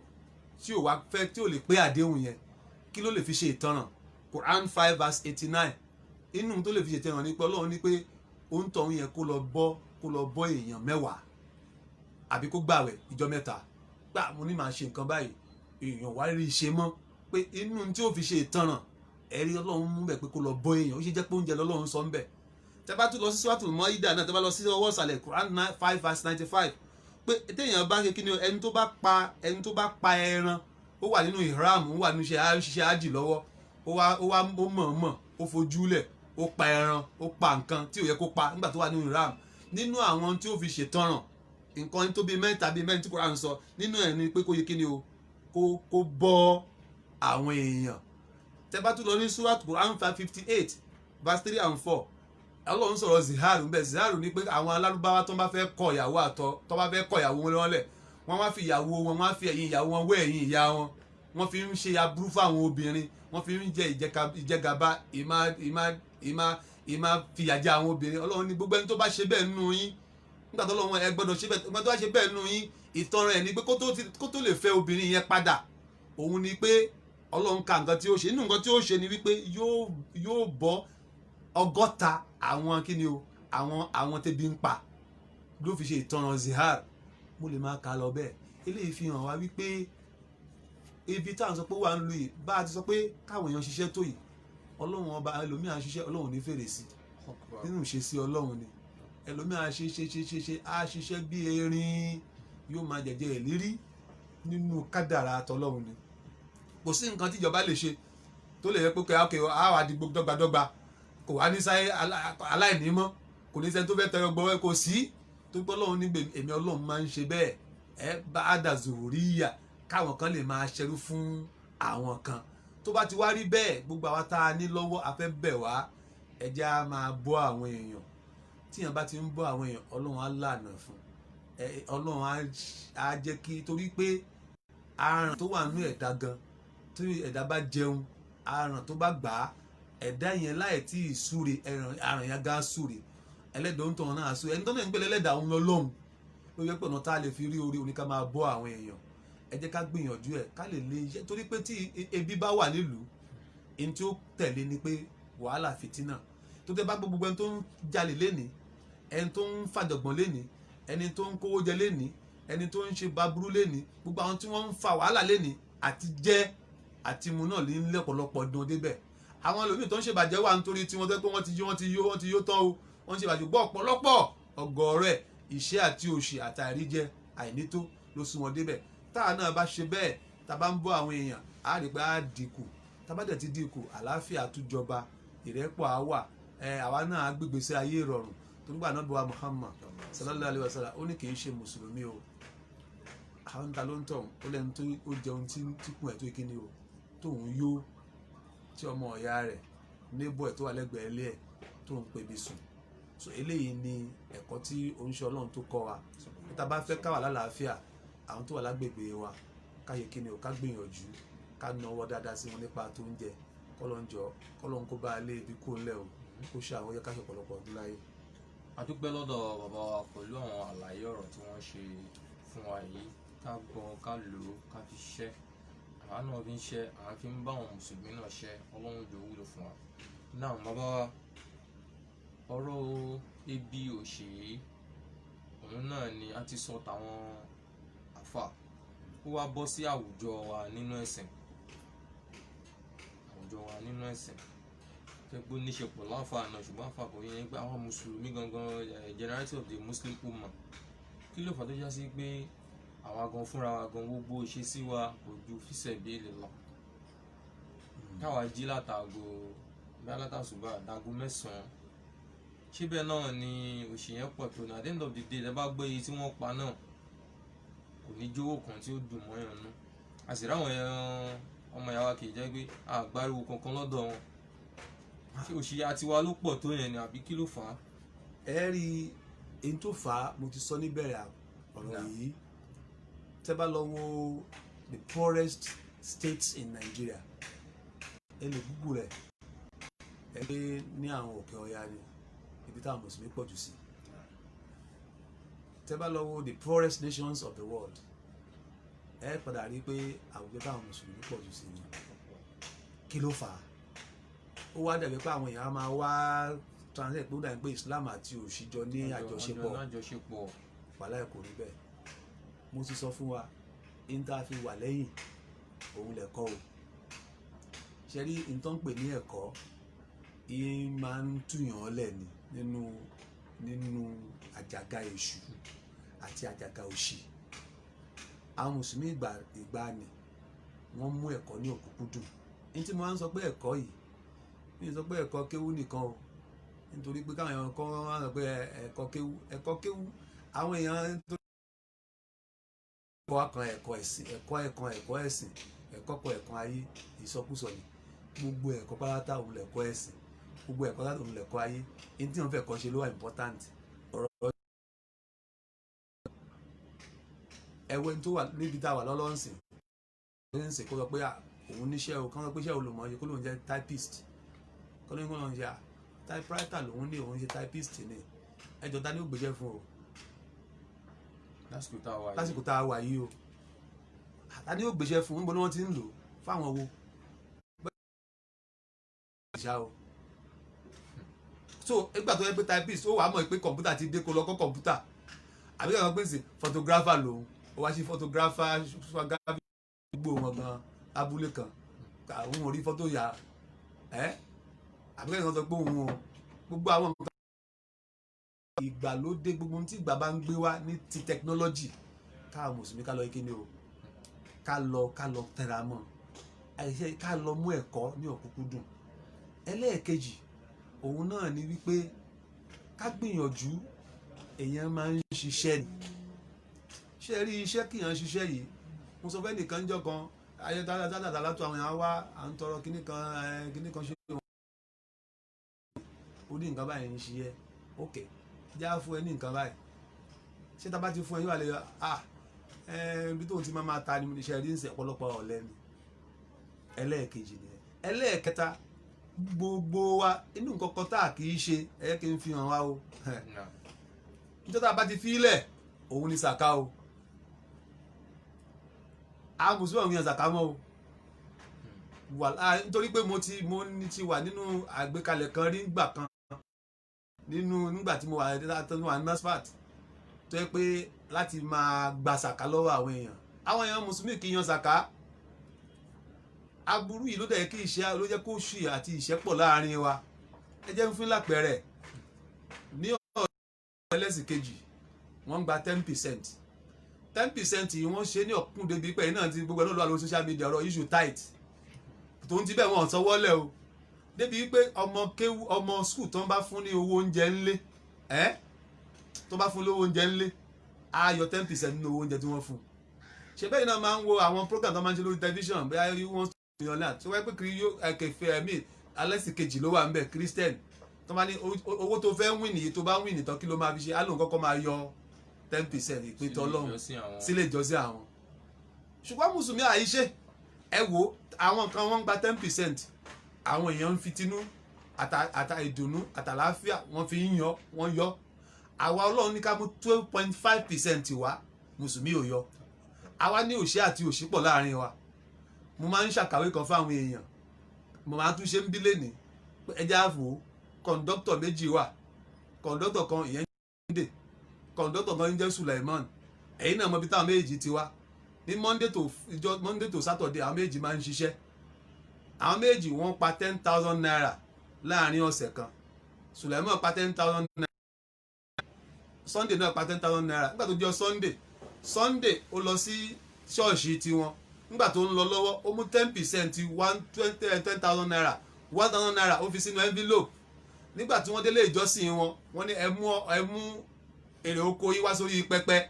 tí ò wá fẹ́, tí ò lè pé àdéhùn yẹn, kí ló lè fi ṣe ìtanràn? Quran 5 verse 89, inú tó lè fi ṣe ìtanràn ní pé ọlọ́run ní pé òun tọ̀hún yẹn kó lọ bọ́ èèyàn 10 àbí kó gbàwẹ̀ ìjọ 3. gbà mo ní máa ṣe nǹkan báyìí, èèyàn wá rí ṣe mọ́, pé inú tí ó fi ṣe ìtanràn ẹ̀rí ọlọ́run mú bẹ̀ pé kó lọ bọ́ èèyàn. ó ṣe jẹ́ pé oúnjẹ lọ́lọ́run sọ ń bẹ̀. tẹ́ bá tún lọ sí Suratul Maida náà, tẹ́ bá lọ sí ọwọ́ ìsàlẹ̀ Quran 5 verse 95, pé téèyàn bá ṣe kí ni ẹni tó bá pa ẹran, ó wà nínú ihram, ó wà nínú ṣiṣẹ́ ájì lọ́wọ́, ó mọ̀ọ́mọ̀ ó fojúlẹ̀, ó pa ẹran, ó pa nǹkan tí ò yẹ kó pa nígbà tó wà nínú ihram. nínú àwọn tí ó fi ṣètanràn nǹkan tó bí mẹ́rin tí Quran sọ nínú ẹ̀ ni pé kó yẹ kí ni o, kó bọ́ àwọn èèyàn. tẹ́ bá tún lọ ní Surat Quran 558 verse 3 and 4, ọlọ́run sọ̀rọ̀ ziharu bẹ́ẹ̀. ziharu ni pé àwọn alárúbáwá tó bá fẹ́ kọ ìyàwó tó bá fẹ́ kọ ìyàwó wọn lọ́lẹ̀, wọ́n wá fi ìyàwó wọn, wọ́n á fi ẹ̀yìn ìyàwó wọn wé ẹ̀yìn ìyá wọn, wọ́n fi ń ṣe aburú fáwọn obìnrin, wọ́n fi ń jẹ ìjẹgàba, ìmá fìyà jẹ àwọn obìnrin. ọlọ́run ní gbogbo ẹni tó bá ṣe bẹ́ẹ̀ nínú yín, nígbà tó lọ́wọ́ ẹ gbọ́dọ̀ ṣe bẹ́ẹ̀, nígbà tó bá ṣe bẹ́ẹ̀ nínú yín, ìtanràn ẹ̀ ni pé kó tó lè fẹ́ obìnrin yẹn padà, òun ni pé ọlọ́run ka nǹkan tí ó ṣe nínú nǹkan tí ó ṣe ni wípé yóò bọ́ 100 àwọn kíni o àwọn tẹ́bi ń pa ló fi ṣe ìtanràn zihar. mo lè máa kà á lọ bẹ́ẹ̀. eléyìí fi hàn wá wípé ibi táwọn sọ pé wà ń lu yìí bá a ti sọ pé káwọn èèyàn ṣiṣẹ́ tó yìí ọlọ́run ọba ẹlòmíà ṣiṣẹ́ ọlọ́run ní fèrè sí nínú ìṣesí ọlọ́run ni ẹlòmíà ṣe á ṣiṣẹ́ bí erin yóò máa jẹjẹ ìlérí nínú kádàrá tọlọ́run ni. kò sí nǹkan tíjọba lè ṣe tó lè yẹ pé kẹ́ á wà di dọ́gbadọ́gba kò wá ní sáyé aláìní mọ́ kò ní sẹ́ni tó fẹ́ tẹ̀yọ gbọ́wọ́ kò sí tó gbọ́ ọlọ́run nígbè èmi ọlọ́run máa ń ṣe bẹ́ẹ̀ bá a dà zòríyà káwọn kan lè máa ṣerú fún àwọn kan. tó bá ti wá rí bẹ́ẹ̀ gbogbo àwa tá a ní lọ́wọ́ a fẹ́ bẹ̀ wá ẹjẹ́ á máa bọ́ àwọn èèyàn tíyàn bá ti ń bọ́ àwọn èèyàn ọlọ́run á lànà fún ọlọ́run á jẹ́ kí torí pé aràn tó wà nínú ẹ̀dá gan tí ẹ̀dá bá jẹun aràn tó bá gbà á ẹ̀dá yẹn láì tí ì súre aràn yẹn gá súre ẹlẹ́dàá ń tọ̀hún náà súre ẹni tó náà ń gbé ẹlẹ́dàá ń lọ lọ́hùn ló yẹ pé ọ̀nà tá a lè fi rí orí oníká máa bọ́ àwọn èèyàn ẹ jẹ́ ká gbìyànjú ẹ̀ ká lè lé iṣẹ́ torí pé tí ebi bá wà nílùú ẹni tí ó tẹ̀lé ni pé wàhálà fìtínà tó tẹ́ bá gbogbo ẹni tó ń jalè lénìí ẹni tó ń fàjọ̀gbọ̀n lénìí ẹni tó ń kówó jẹ lénìí ẹni tó ń ṣe baburú lénìí gbogbo àwọn tí wọ́n ń fa wàhálà lénìí àti jẹ àti mu náà ní lẹ́pọ̀lọpọ̀ dùn débẹ̀ àwọn ẹlòmíì tó ń ṣèbàjẹ́ wà nítorí tí wọ́n tẹ́ pé wọ́n ti yó tán o wọ́n ń ṣèbàjẹ́ gbọ́ ọ̀pọ̀lọpọ̀ ọgọ́rẹ́ ìṣẹ́ àti òṣì àtàríjẹ àìnító ló sún wọn débẹ̀ táà náà bá ṣe bẹ́ẹ̀ tá a bá ń bọ́ àwọn èèyàn á rí pé á dínkù tá a bá dẹ̀ ti dínkù àlàáfíà àtújọba ìrẹ́pọ̀ á wà àwa náà á gbégbèsè ayé ìrọ̀rùn tó nígbà náà bí wa Muhammad sallallahu alayhi wa sallam ó ní kì í ṣe mùsùlùmí o àwọn ta ló ń tọ̀ ó lẹ́nu tó ó jẹun tí kún ẹ̀ tó kíní o tóun yó tí ọmọ ọ̀yá rẹ̀ níbọ̀ ẹ̀ tó wà lẹ́gbẹ̀ẹ́ ilé ẹ̀ tó ń pebi sùn. so eléyìí ni ẹ̀kọ́ tí oníṣẹ́ ọlọ́run tó kọ́ wa tá a bá fẹ́ ká wà lálàáfíà àwọn tó wà lágbègbè wa ká yẹ kíni o ká gbìyànjú ká náwó dáadáa sí wọn nípa tó ń jẹ kọ́lọ́n kó bá a lé ibi kó ńlẹ̀ o kó ṣe àwọn yẹ ká ṣe ọ̀pọ̀lọpọ̀ ọdún láyé. a dúpẹ́ lọ́dọ̀ bàbá wa pẹ̀lú àwọn àlàyé ọ̀rọ̀ tí wọ́n ṣe fún wa yìí ká gbọ́ ká lò ó ká fi ṣiṣẹ́ àwa náà fi ń ṣe àwọn fi ń bá àwọn mùsùlùmí náà ṣe ọlọ́run jọ wúlò fún wa. náà bàbá wa ọ̀rọ̀ ebi òṣì òun náà ni a ti sọ tàwọn àfà ó wá bọ́ sí àwùjọ wa nínú ẹ̀sìn tẹ́gbó níṣepọ̀ láǹfà náà ṣùgbọ́n àfà kò yẹn pé àwọn mùsùlùmí gangan generality of the Muslim Ummah kí ló fà tó já sí pé àwa gan fúnra wa gan gbogbo ìṣesí wa kò ju fisabilillah káwa jí látàgò bá látàṣùbà dágó 9 síbẹ̀ náà ni òṣì yẹn pọ̀ tó ní at the end of the day ẹ bá gbé iye tí wọ́n pa náà kò ní jówó kan tí ó dùn mọ́ yàn nú a sì ráwọn ọmọ ìyá wa kì í jẹ́ pé àgbáriwo kankan lọ́dọ̀ wọn ṣé òṣì àtiwá ló pọ̀ tó yẹn ni àbí kí ló fà á. ẹ rí èyí tó fà á mo ti sọ níbẹ̀rẹ̀ ọ̀rọ̀ yìí tẹ́ bá lọ wo the poorest states in Nigeria ẹ lè Google rẹ̀ ẹ lé ní àwọn òkè ọ̀yà ni ibi táwọn mùsùlùmí pọ̀ jù sí tẹ́ bá lọ wo the poorest nations of the world ẹ padà rí pé àwùjọ táwọn mùsùlùmí pọ̀ jù sí ni kí ló fà á ó wá dàbí pé àwọn èèyàn máa wá translate pé ó dàbí pé Islam àti òṣì jọ ní àjọṣepọ̀ wàhálà ẹ̀ kò rí bẹ́ẹ̀ mo ti sọ fún wa níta fi wà lẹ́yìn òun lẹ̀kọ́ o ṣe rí nǹkan pè ní ẹ̀kọ́ yìí máa ń túyàn lẹ̀ ni nínú àjàgà èṣù àti àjàgà òṣì àwọn mùsùlùmí ìgbàanì wọ́n mú ẹ̀kọ́ ní òkúkúdùn ní tí mo máa ń sọ pé ẹ̀kọ́ yìí mi ò sọ pé ẹ̀kọ́ kéwú nìkan o nítorí pé káwọn èèyàn kan wọ́n sọ pé ẹ̀kọ́ kéwú àwọn èèyàn tó ẹ̀kọ́ ẹ̀sìn ẹ̀kọ́ ayé ìsọkúsọ ni gbogbo ẹ̀kọ́ pátá òun lẹ̀kọ́ ẹ̀sìn gbogbo ẹ̀kọ́ pátá òun lẹ̀kọ́ ayé ní tí wọ́n fẹ́ kọ́ ṣe ló wà important ọ̀rọ̀ ẹ̀wẹ̀ tó wà níbi tá a wà lọ́lọ́sìn ṣe kó sọ pé òun níṣẹ́ o kán sọ pé iṣẹ́ olùmọ̀ ṣe kó lóun jẹ́ typist kó lóun lóun ṣe typewriter lòun ní òun ṣe typist ni ẹjọ́ ta ni ó gbéṣẹ́ fún o lásìkò tá a wà yìí o ta ni ó gbéṣẹ́ fún níbo ni wọ́n ti ń lò fáwọn wo ṣá o so nígbà tó yẹ pé typist ó wàá mọ̀ pé kọ̀ǹpútà ti dé kó lọ kọ́ kọ̀ǹpútà àbí káwọn pèsè photographer lòun ó wá sí photographer gbogbo wọn gan abúlé kan àwọn orí fọ́tò yà àbí káwọn sọ pé òun o gbogbo àwọn nǹkan ìgbàlódé gbogbo ohun tí ìgbà bá ń gbé wá ní ti technology káà mùsùlùmí ká lọ ike ni o ká lọ tẹra mọ́ àìṣe ká lọ mú ẹ̀kọ́ ní ọ̀kúnkúndùn. ẹlẹ́ẹ̀kejì òun náà ni wípé ká gbìyànjú èèyàn máa ń ṣiṣẹ́ ni ṣe rí iṣẹ́ kíyàn ṣiṣẹ́ yìí mo sọ fẹ́ nìkan jọ kan ayédáadáa látọ̀ àwọn èèyàn wá à ń tọrọ kíní kan ṣe ó ní nǹkan báyìí ń ṣe ẹ́ ok já fún ẹ ní nǹkan báyìí ṣé tá a bá ti fún ẹ yóò wà lè ibi tó ti máa ta ni mo ní ṣe rí ń sẹ ọ̀pọ̀lọpọ̀ ọ̀lẹ ni ẹlẹ́ẹ̀kejì ni ẹlẹ́ẹ̀kẹta gbogbo wa inú nǹkan kan tá a kì í ṣe ẹ kí n fi hàn wá o nítorí tá a bá ti fi ilẹ̀ òun ni sàká o a mùsùlùmí àwọn èèyàn sàká mọ́ o nítorí pé mo ti wà nínú àgbékalẹ̀ kan rí gbà kan nígbà tí mo wà ní NASFAT tó yẹ pé láti máa gba sàká lọ́wọ́ àwọn èèyàn mùsùlùmí kì í yan sàká aburú yìí ló dẹ̀ kí ìṣẹ́ ló jẹ́ kó ṣì àti ìṣẹ́pọ̀ láàrin wa ẹ jẹ́ ń fún lápẹẹrẹ ní ọ̀rọ̀ ẹlẹ́sìn kejì wọ́n gba 10% 10% yìí wọ́n ṣe ní ọ̀kún débi pé náà ti gbogbo náà lọ́wọ́ lórí social media ọ̀rọ̀ issue tight tó ń ti bẹ́ẹ̀ wọ́n sọwọ́lẹ̀ o débi wípé ọmọ skul tó ń bá fún ní owó oúnjẹ ńlé tó bá fún lówó oúnjẹ ńlé á yọ 10% nínú owó oúnjẹ tí wọ́n fún ṣe bẹ́ẹ̀ náà máa ń wo àwọn program tó máa ń ṣe lórí tẹlifíṣàn bẹ́ẹ̀ wọ́n yan náà tí wọ́n pẹ́ kiri yóò kẹfẹ́ ẹ̀mí alẹ́sìn kejì ló wà ń bẹ̀ Christian tó bá ní owó tó fẹ́ win nìyí tó bá win nìtàn kí ló máa fi ṣe á lóun kọ́kọ́ máa yọ 10% ìpín tọ́lọ́run sílé ìjọsìn àwọn ṣùgbọ́n mùsùlùmí àyíṣe ẹ wo àwọn kan wọ́n ń gba 10% àwọn èèyàn ń fi tinú àtà ìdùnnú àtàláfíà wọ́n fi ń wọ́n yọ àwa ọlọ́run ní ká mú 12.5% wá mùsùlùmí ò yọ àwa ní òṣè àti òṣì pọ̀ láàrin wa mo máa ń ṣàkàwé kan fáwọn èèyàn mo máa tún ṣe ń bí lẹ́nìí pé ẹja àfò kọ̀ǹdọ́tọ̀ méjì wà kọ̀ǹdọ́tọ̀ kan ìyẹn ń dè kọ̀ǹdọ́tọ̀ kan ń jẹ́ Suleiman ẹ̀yin náà mọ bí táwọn méjì ti wá ní Monday to Saturday àwọn méjì máa ń ṣiṣẹ́ àwọn méjì wọ́n pa 10,000 naira láàrin ọ̀sẹ̀ kan Suleiman pa 10,000 naira Sunday náà pa 10,000 naira nígbà tó jẹ́ Sunday ó lọ sí ṣọ́ọ̀ṣì tiwọn nígbà tó ń lọ lọ́wọ́ ó mú 10% 10,000 naira 1,000 naira ó fi sínú envelope nígbà tí wọ́n délé ìjọsìn wọn wọ́n ní ẹ mú èrè oko yìí wá sórí pẹpẹ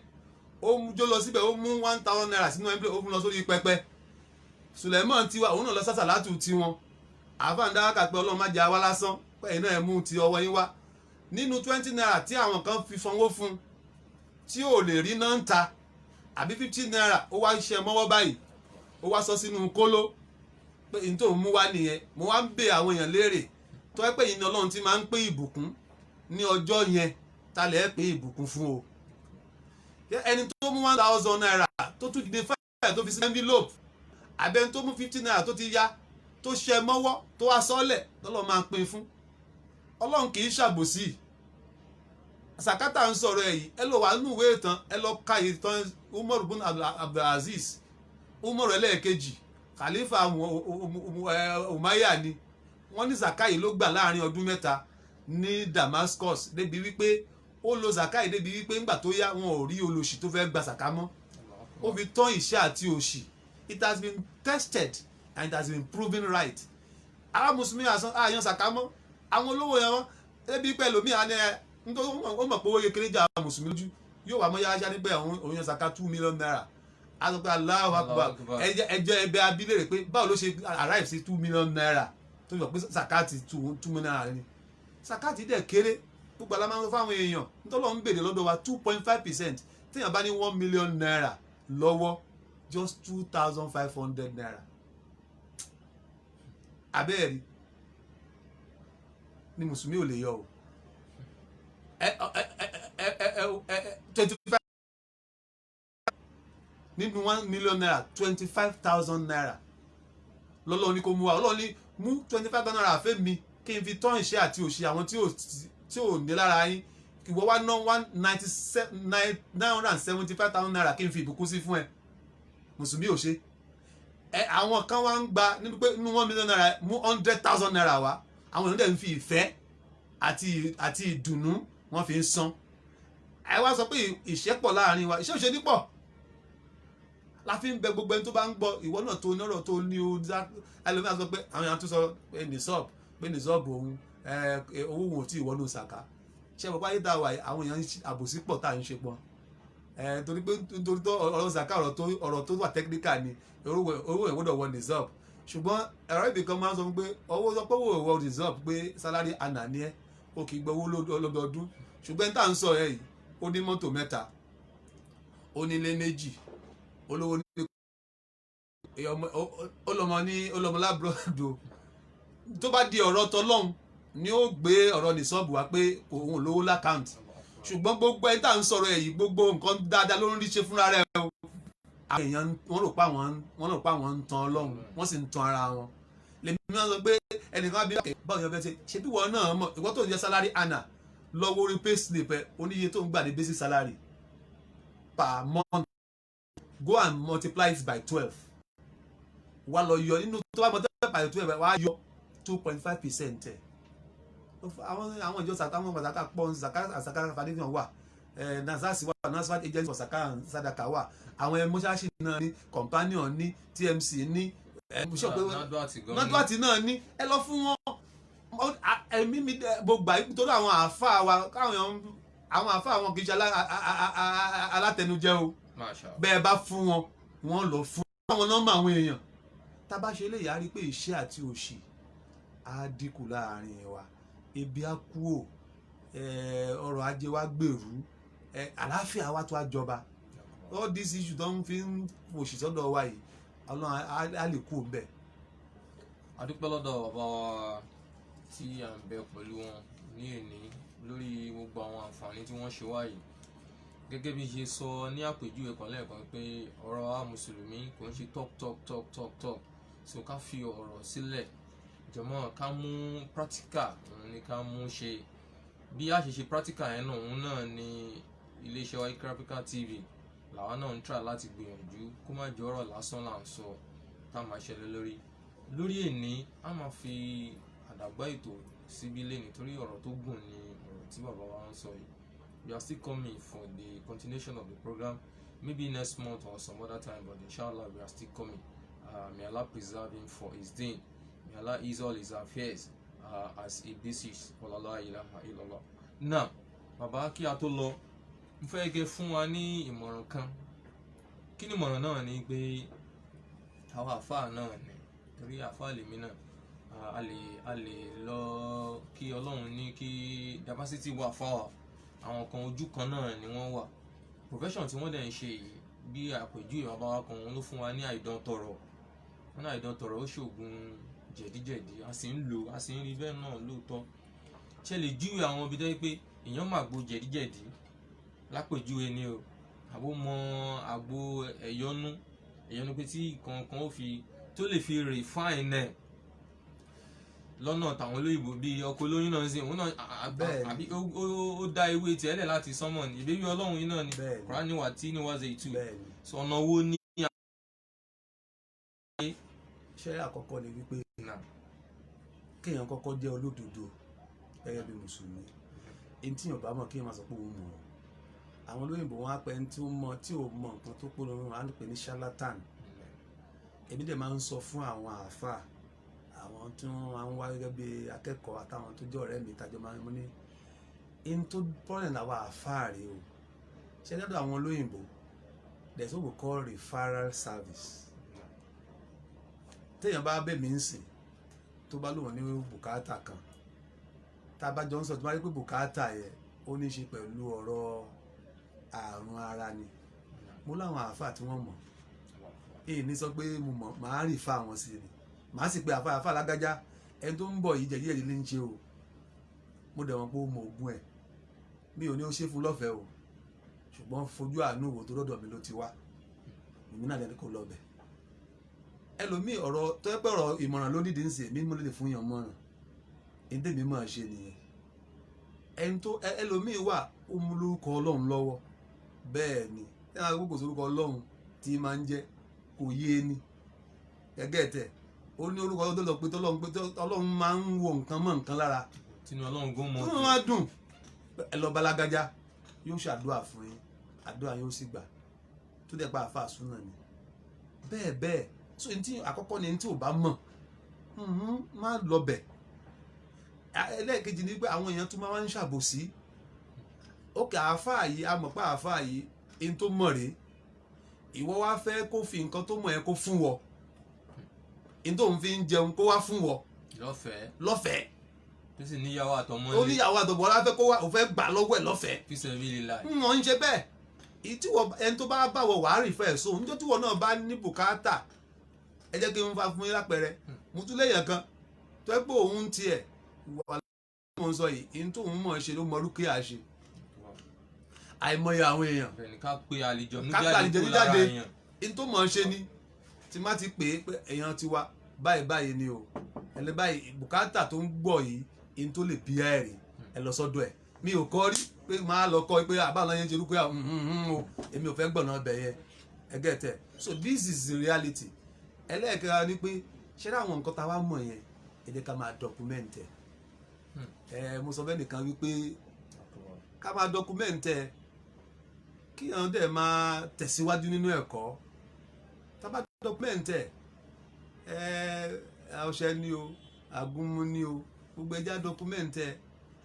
ó jó lọ síbẹ̀ ó mú 1,000 naira sínú envelope ó mú lọ sórí pẹpẹ Suleiman tiwa òun náà lọ sásàlátù tiwọn àfáàndáwà kà pé ọlọ́run má jẹ́ àwa lásán pé ẹ̀yin náà ẹ mú ti ọwọ́ yín wá nínú 20 naira tí àwọn kan fi sanwó fún tí ò lè rí náà ń ta àbí 15 naira ó wá ṣe mọ́wọ́ báyìí ó wá sọ sínú kóló pé n tó mú wá nìyẹn mo wá ń bè àwọn èèyàn léèrè tó ẹ pé ìní ọlọ́run ti máa ń pín ìbùkún ní ọjọ́ yẹn ta lè pín ìbùkún fún o ẹni tó mú 1,000 naira tó tún dìde 5 tó fi sí envelope àbẹ́ni tó mú 15 naira tó ti yá tó ṣe mọ́wọ́ tó wá sọ́lẹ̀ lọ́lọ́ máa pín fún ọlọ́run kì í ṣàbòsí sàkátà ń sọ̀rọ̀ ẹ̀yìn ẹ lọ wà nínú ìwé ìtàn ẹ lọ ka ìtàn Umar bin Abdulaziz Umar ẹlẹ́ẹ̀kejì khalifa Umayya ni wọ́n ní zakai ló gbà láàrin ọdún mẹ́ta ní Damascus débi wípé ó lo zakai débi wípé ńgbà tó yá wọn ò rí olòṣì tó fẹ́ gba sàká mọ́ ó fi tán ìṣẹ́ àti òṣì it has been tested and it has been proven right àwọn mùsùlùmí àyàn sàká mọ́ àwọn olówó yẹn wọ́n débi pẹ̀lú mi àní ẹ nítorí ó mọ̀ pé owó kékeré jà àwọn mùsùlùmí lójú yóò wà mọ́ yáyá nígbà òun yan sàká 2 million naira a sọ pé Allahu Akbar ẹjọ́ ẹbẹ̀ abilé rẹ̀ pé báwo ló ṣe arrive sí 2 million naira tó yọ pé sàkáàtì 2 million naira ni sàkáàtì dẹ̀ kéré gbogbo alámáwọ́ fáwọn èèyàn nítorí wọ́n ń bèrè lọ́dọ̀ wa 2.5% téèyàn bá ní 1 million naira lọ́wọ́ just 2,500 naira abẹ́ẹ̀rí ni mùsùlùmí ò lè yọ o 25 nínú 1 million naira 25,000 naira lọ́lọ́run ní kó mú wa Ọlọ́run ní mú 25,000 naira fẹ́ mi kí n fi tán ìṣẹ́ àti òṣì àwọn tí ò ní lára yín ìwọ wá ná 975,000 naira kí n fi ìbùkún sí fún ẹ mùsùlùmí ò ṣe àwọn kan wá ń gba nínú pé inú 1 million naira mú 100,000 naira wá àwọn èèyàn dẹ̀ ń fi ìfẹ́ àti ìdùnnú wọ́n fi ń san ẹ wá sọ pé ìṣẹ́pọ̀ láàrin wa ìṣẹ́ òṣèlú pọ̀ la fi ń bẹ gbogbo ẹni tó bá ń gbọ́ ìwọ náà tó ní ọ̀rọ̀ tó ní o ẹlòmíràn sọ pé àwọn èèyàn tó sọ pé nìsọ́ọ̀bù òun owó wọn ò tí ì wọnú sàká ṣé bàbá yìí dá wà àwọn èèyàn àbòsí pọ̀ tá à ń ṣe pọ̀ torí tó ọ̀rọ̀ sàká ọ̀rọ̀ tó wà tẹ́kíníkà ni owó ìwọ́dọ̀ wọ nìsọ́ọ̀bù ṣùgbọ́n ẹ̀rọ ibì kan máa ń sọ pé owó sọ pé owó ìwọ nìsọ́ọ̀bù pé sálárì àná ni ẹ ó kì í gbọ́ owó lọ́dọọdún ṣùgbọ́n tá à ń sọ ẹ yìí ó ní mọ́tò 3 ó nílé 2 olówó ní olọmọ lábúròdò tó bá di ọ̀rọ̀ tọlọ́hun ni ó gbé ọ̀rọ̀ ní sọ́ọ̀bù wá pé òun lówó lákàǹtì ṣùgbọ́n gbogbo ẹni tá à ń sọ̀rọ̀ èyí gbogbo nǹkan dáadáa ló ń rí ṣe fúnra rẹ̀ o àwọn èèyàn wọ́n rò pé àwọn ń tan Ọlọ́run wọ́n sì ń tan ara wọn lèmi máa ń sọ pé ẹnìkan bí báwo ni wọ́n fẹ́ ṣe bí wọ́n náà mọ̀ ìwọ tó ń jẹ́ sálárì àná lọ́wọ́ orí pay slip ẹ oníye tó ń gbà ní basic salary per month go and multiply it by 12 wá lọ yọ nínú tó bá multiply by 12 wá yọ 2.5% ẹ àwọn ìjọ sàtàwọn pàtàkì pọ̀ sàkà foundation wà nasasi wà nasfat agency for sàkà sadaka wà àwọn mọ́ṣáláṣí náà ní companion ní TMC ní nadwati náà ní ẹ lọ fún wọn ẹ̀mí mi gbogbo àyíkú tó àwọn àáfàá wa káwọn àáfàá wọn kì í ṣe alátẹnujẹ o bẹ́ẹ̀ bá fún wọn lọ fún àwọn nọ́mbà àwọn èèyàn tá a bá ṣe eléyìí á rí pé ìṣẹ́ àti òṣì á dínkù láàrin wa ebi á kúrò ọrọ̀ ajé wa gbèrú àlàáfíà wa tó á jọba all this issue tó ń fi ń òṣì sọ́dọ̀ wa yìí Ọlọ́run á lè kú bẹ́ẹ̀. a dúpẹ́ lọ́dọ̀ bàbá wa tí à ń bẹ pẹ̀lú wọn ní èní lórí gbogbo àwọn àǹfààní tí wọ́n ṣe wáyé gẹ́gẹ́ bí ṣe sọ ní àpèjúwe kan lẹ́ẹ̀kan pé ọ̀rọ̀ wa mùsùlùmí kò ń ṣe talk so ká fi ọ̀rọ̀ sílẹ̀ jọmọ́ ká mú practical òun ni ká mú ṣe bí a ṣe ṣe practical yẹn náà òun náà ni iléeṣẹ́ wa Ikra Africa TV làwọn náà ń try láti gbìyànjú kó má jẹ́ ọ̀rọ̀ lásán là ń sọ tá a máa ṣẹlẹ̀ lórí èní a máa fi àdàgbà ètò síbí lé nítorí ọ̀rọ̀ tó gùn ni ọ̀rọ̀ tí bàbá wa ń sọ yìí. We are still coming for the continuation of the program, maybe next month or some other time, but inshallah we are still coming. May Allah preserve him for his deen. May Allah ease all his affairs as he beseeches. Wallahu ilaha illallah. Now, bàbá kí a tó lọ, mo fẹ́ gẹ́ fún wa ní ìmọ̀ràn kan. Kí ni ìmọ̀ràn náà ni pé àwọn àfáà náà ni torí àfáà lèmi náà a lè lọ kí Ọlọ́run ní kí diversity wà fáwà. Àwọn kan ojú kan náà ni wọ́n wà profession tí wọ́n dẹ̀ ń ṣe yìí bí àpèjúwe bàbá wa kan wọn ló fún wa ní àìdán tọrọ wọn ní àìdán tọrọ ó ṣoògùn jẹ̀díjẹ̀dí a sì ń lò a sì ń rí bẹ́ẹ̀ náà lóòótọ́ ṣe lè júwe àwọn ibi tó yẹ pé èèyàn máa gbo jẹ̀díjẹ̀dí lápèjúwe ni o àbó mọ àgbo ẹ̀yọ́nú pé tí kankan ó fi tó lè fi refine ẹ̀ lọ́nà tàwọn olóyìnbó bíi ọkọ̀ olóyún náà ń sìn òun náà àbí ó dá ewé tiẹ̀ lẹ̀ láti sánmọ̀ ní ìbéèrè ọlọ́run yìí náà ni Kùránì wà tí ní wá ṣe ìtú sọ ọ̀nà owó ní. ṣé àkọ́kọ́ ni wípé kéèyàn kọ́kọ́ jẹ́ olódodo gẹ́gẹ́ bí mùsùlùmí ẹni tí yóò bá mọ̀ kéèyàn máa sọ pé òun mọ̀ àwọn olóyìnbó wọn á pẹ́ ẹni tí ò mọ̀ nǹkan tó pọ̀ lọ́rùn wọn á pè ní charlatan èmi dẹ̀ máa ń sọ fún àwọn àáfàá àwọn tí wọ́n máa ń wá gẹ́gẹ́ bí akẹ́kọ̀ọ́ àtàwọn tó jẹ́ ọ̀rẹ́ mi tàjọ máa ń mú ní in tó bọ́ọ̀lẹ̀ làwọn àáfàá rèé o ṣe lọ́dọ̀ àwọn olóyìnbó there is what we call referral service téèyàn bá bẹ̀ mí ń sìn tó bá lóun ní bùkátà kan tá a bá jọ ń sọ tó bá rí pé bùkátà yẹn ó ní í ṣe pẹ̀lú ọ̀rọ̀ àrùn ara ni mo láwọn àáfàá tí wọ́n mọ̀ èyí ní sọ pé mo mọ̀ màá rí fa àwọn sí ni màá sì pé àfáà lágájá ẹni tó ń bọ̀ yìí jẹ̀díjẹ̀dí ló ń ṣe o mo dẹ̀ wọ́n pé ó mọ ògùn ẹ̀ mi ò ní ó ṣe fún lọ́fẹ̀ẹ́ o ṣùgbọ́n fojú àánú wò tó lọ́dọ̀ mi ló ti wá èmi náà lẹ́nu kò lọ bẹ̀ ẹlòmíì ọ̀rọ̀ tó yẹ pé ọ̀rọ̀ ìmọ̀ràn ló nídìí ń sè mí mo lè fún yàn mọ̀ràn ẹni tèmi máa ṣe nìyẹn. ẹni tó ẹlòmíì wà ó mú lórúkọ Ọlọ́run lọ́wọ́ bẹ́ẹ̀ ni ẹ máa gbogbo orúkọ Ọlọ́run tí máa ń jẹ́ kò yé ni gẹ́gẹ́ tẹ̀ ó ní orúkọ tó lọ pé Ọlọ́run máa ń wo nǹkan mọ́ nǹkan lára tinú Ọlọ́run gún mọ́ tó máa dùn ẹ lọ balágájá yóò ṣàdúrà fún yín àdúrà yóò sì gbà tó dẹ̀ pa àáfàá súnà ni bẹ́ẹ̀ so ní tí àkọ́kọ́ ni ní tí ò bá mọ̀ má lọ bẹ̀. ẹlẹ́ẹ̀kejì ni pé àwọn èèyàn tún máa ń ṣàbòsí ókè àáfàá yìí a mọ̀ pé àáfàá yìí ẹni tó mọ̀ rèé ìwọ wá fẹ́ kó fi nǹkan tó mọ̀ ẹ́ kó fún wọ ẹni tó ń fi ń jẹun kó wá fún wọ lọ́fẹ̀ẹ́ tó sì níyàwó àtọmọ ó níyàwó àtọmọ ọlá fẹ́ kó wá ò fẹ́ gbà lọ́wọ́ ẹ̀ lọ́fẹ̀ẹ́ fi sabilillah wọ́n ń ṣe bẹ́ẹ̀ ẹni tó bá báwọ̀ wàá rí fẹ́ so níjọ́ tí wọ́n náà bá ní bùkátà ẹ jẹ́ kí n fa fún yín lápẹẹrẹ mo tún léèyàn kan tó ẹ pé òun tiẹ̀ wà lọ́wọ́ mo ń sọ yìí ní tóun mọ̀ ṣe ló mọ rúkìá ṣe àìmọye àwọn èèyàn ká pé àlejò jáde ní tó mọ̀ ṣe ni tí má ti pè é pé èèyàn ti wá báyìí ni o ẹlẹ́ báyìí bùkátà tó ń gbọ́ yìí ní tó lè bí ẹ̀rì ẹ lọ sọ́dọ̀ ẹ̀ mi ò kọ́ rí pé máa lọ kọ́ pé àbáwọn yẹn ṣe rúkìá o èmi ò fẹ́ gbọ̀nà ọbẹ̀ yẹn ẹ get it so this is the reality. ẹlẹ́ẹ̀kẹ́ra ni pé ṣé àwọn nǹkan tá a wá mọ̀ yẹn ẹ jẹ́ ká máa document ẹ̀ mo sọ fẹ́ nìkan wípé ká máa document ẹ̀ kí àwọn dẹ̀ máa tẹ̀síwájú nínú ẹ̀kọ́ tá a bá document ẹ̀ ọṣẹ ni o agúnmu ni o gbogbo ẹja document ẹ̀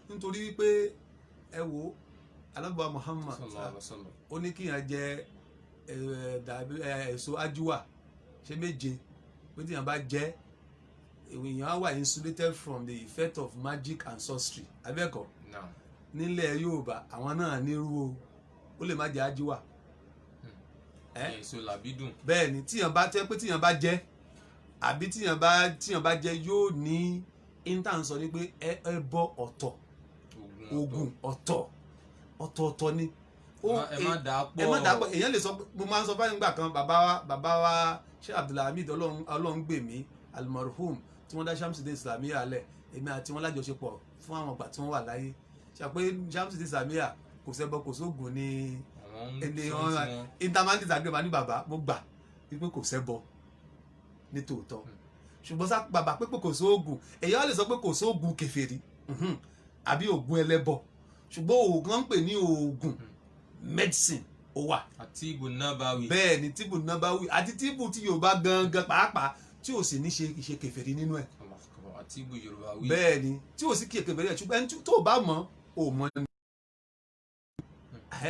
nítorí wípé ẹ wo alábàá Muhammad ó ní kíyàn jẹ èso ajuwa ṣe méje pé tíyàn bá jẹ èèyàn á wà insulated from the effect of magic and sorcery abẹ́ẹ̀kọ́ nílẹ̀ Yorùbá àwọn náà nírú o ó lè má jẹ ajuwa èso làbídùn bẹ́ẹ̀ ni tíyàn bá tẹ́ pé tíyàn bá jẹ àbí tíyàn bá jẹ yóò ní intan sọ ní pé ẹbọ ọ̀tọ̀ oògùn ọ̀tọ̀ọ̀tọ̀ ni ẹ má dàá pọ̀ èèyàn lè sọ mo máa ń sọ báyìí nígbà kan bàbá wa ṣé Abdulhamid Ọlọ́run gbèmí almarhum tí wọ́n dá Shamsuddin Islamiyya alẹ̀ èmi àti wọn lájọṣepọ̀ fún àwọn ìgbà tí wọ́n wà láyé ṣàpé Shamsuddin Islamiyya kò ṣẹbọ kò sóògùn ní ẹni intermantis agreba ní bàbá mo gbà wípé kò ṣẹbọ ní tòótọ́ ṣùgbọ́n sá bàbá pé kò sóògùn èèyàn lè sọ pé kò sóògùn kèfèrí àbí ògùn ẹlẹ́bọ ṣùgbọ́n òògùn ń pè ní òògùn medicine ó wà. àtìbù nábàwí. bẹ́ẹ̀ ni tìbù nábàwí àti tìbù tí Yorùbá gangan pàápàá tí ò sì ní ṣe kèfèrí nínú ẹ̀. àtìbù Yorùbá wí. bẹ́ẹ̀ ni tí ò sì kèfèrí ẹ̀ ṣùgbọ́n tó o bá mọ̀ ò mọ̀ ni.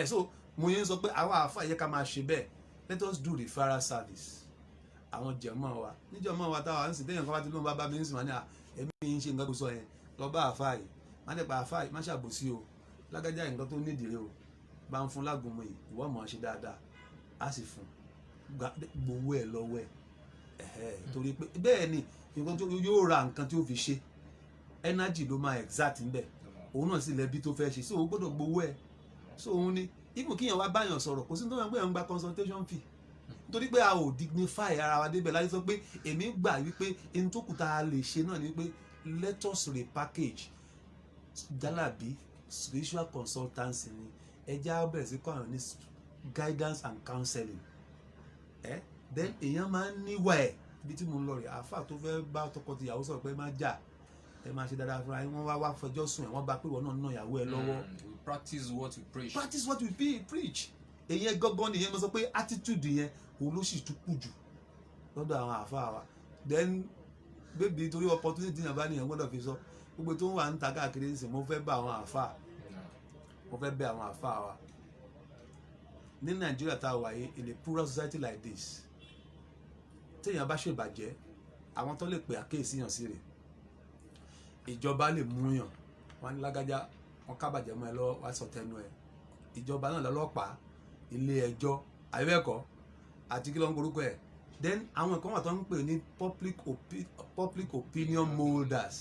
so mo yẹn sọ pé àwọn àáfàá yẹ ká máa ṣe bẹ́ẹ̀ let us do referral service. àwọn jẹ̀mọ́ wa níjọ̀mọ́ wa táwa ń sìn téèyàn kan bá ti lóun bá bá mi ń sìn wá ní ẹ̀mí yìí ń ṣe nǹkan tó sọ yẹn lọ bá àáfàá yìí má dẹ̀ pa àáfàá yìí má ṣàbòsí o lágájá nǹkan tó nídìí rẹ o bá ń fún lágùnmọ̀ yìí ìwọ mọ̀ ọ́n ṣe dáadáa á sì fún gbowó ẹ̀ lọ́wọ́ ẹ̀ torí pé bẹ́ẹ̀ ni nǹkan tó yóò ra nǹkan tí ó fi ṣe energy ló máa exact ń bẹ̀ òun náà sì lẹ́bi tó fẹ́ ṣe so òun gbọ́dọ̀ gbowó ẹ̀ so òun ni even kíyàn wá báyàn sọ̀rọ̀ kò sí ní tó yàn pé yàn ń gba consultation fee nítorí pé a ò dignify ara wa débẹ̀ láti sọ pé èmi gbà wípé ẹni tó kù tá a lè ṣe náà ni wípé let us repackage jalabi spiritual consultancy ni ẹjẹ́ á bẹ̀rẹ̀ sí kọ́ àwọn ní guidance and counseling then èèyàn máa ń níwà ẹ̀ ibi tí mo ń lọ rẹ̀ àáfà tó fẹ́ bá tọkọtìyàwó sọ̀rọ̀ pé má jà ẹ máa ṣe dáadáa fúnra yín wọ́n wá fẹjọ́ sùn ẹ̀ wọ́n bá pé ìwọ náà ná ìyàwó ẹ lọ́wọ́. practice what you preach. practice what you preach. èyàn gangan nìyẹn mo sọ pé attitude yẹn òun ló sì tún kù jù lọ́dọ̀ àwọn àáfà wa then bébí torí opportunity yẹn bá nìyẹn gbọ́dọ̀ fi sọ gbogbo tó ń wà ń ta káàkiri ṣe mo fẹ́ bá àwọn àáfà mo fẹ́ bẹ̀ àwọn àáfà wa ní Nàìjíríà tá a wà yìí in a plural society like this téèyàn bá ṣèbàjẹ́ àwọn tó lè pè àkéèsí yàn sí rẹ̀ ìjọba lè mú yàn wọn ní lágájá wọn kábàjẹ́ mọ́ ẹ lọ́wọ́ wá sọ tẹnu ẹ ìjọba náà lọ́lọ́pàá ilé ẹjọ́ àyẹ̀wẹ̀kọ́ àti kí ló ń gorúkọ ẹ̀ then àwọn kan wà tó ń pè ní public opinion molders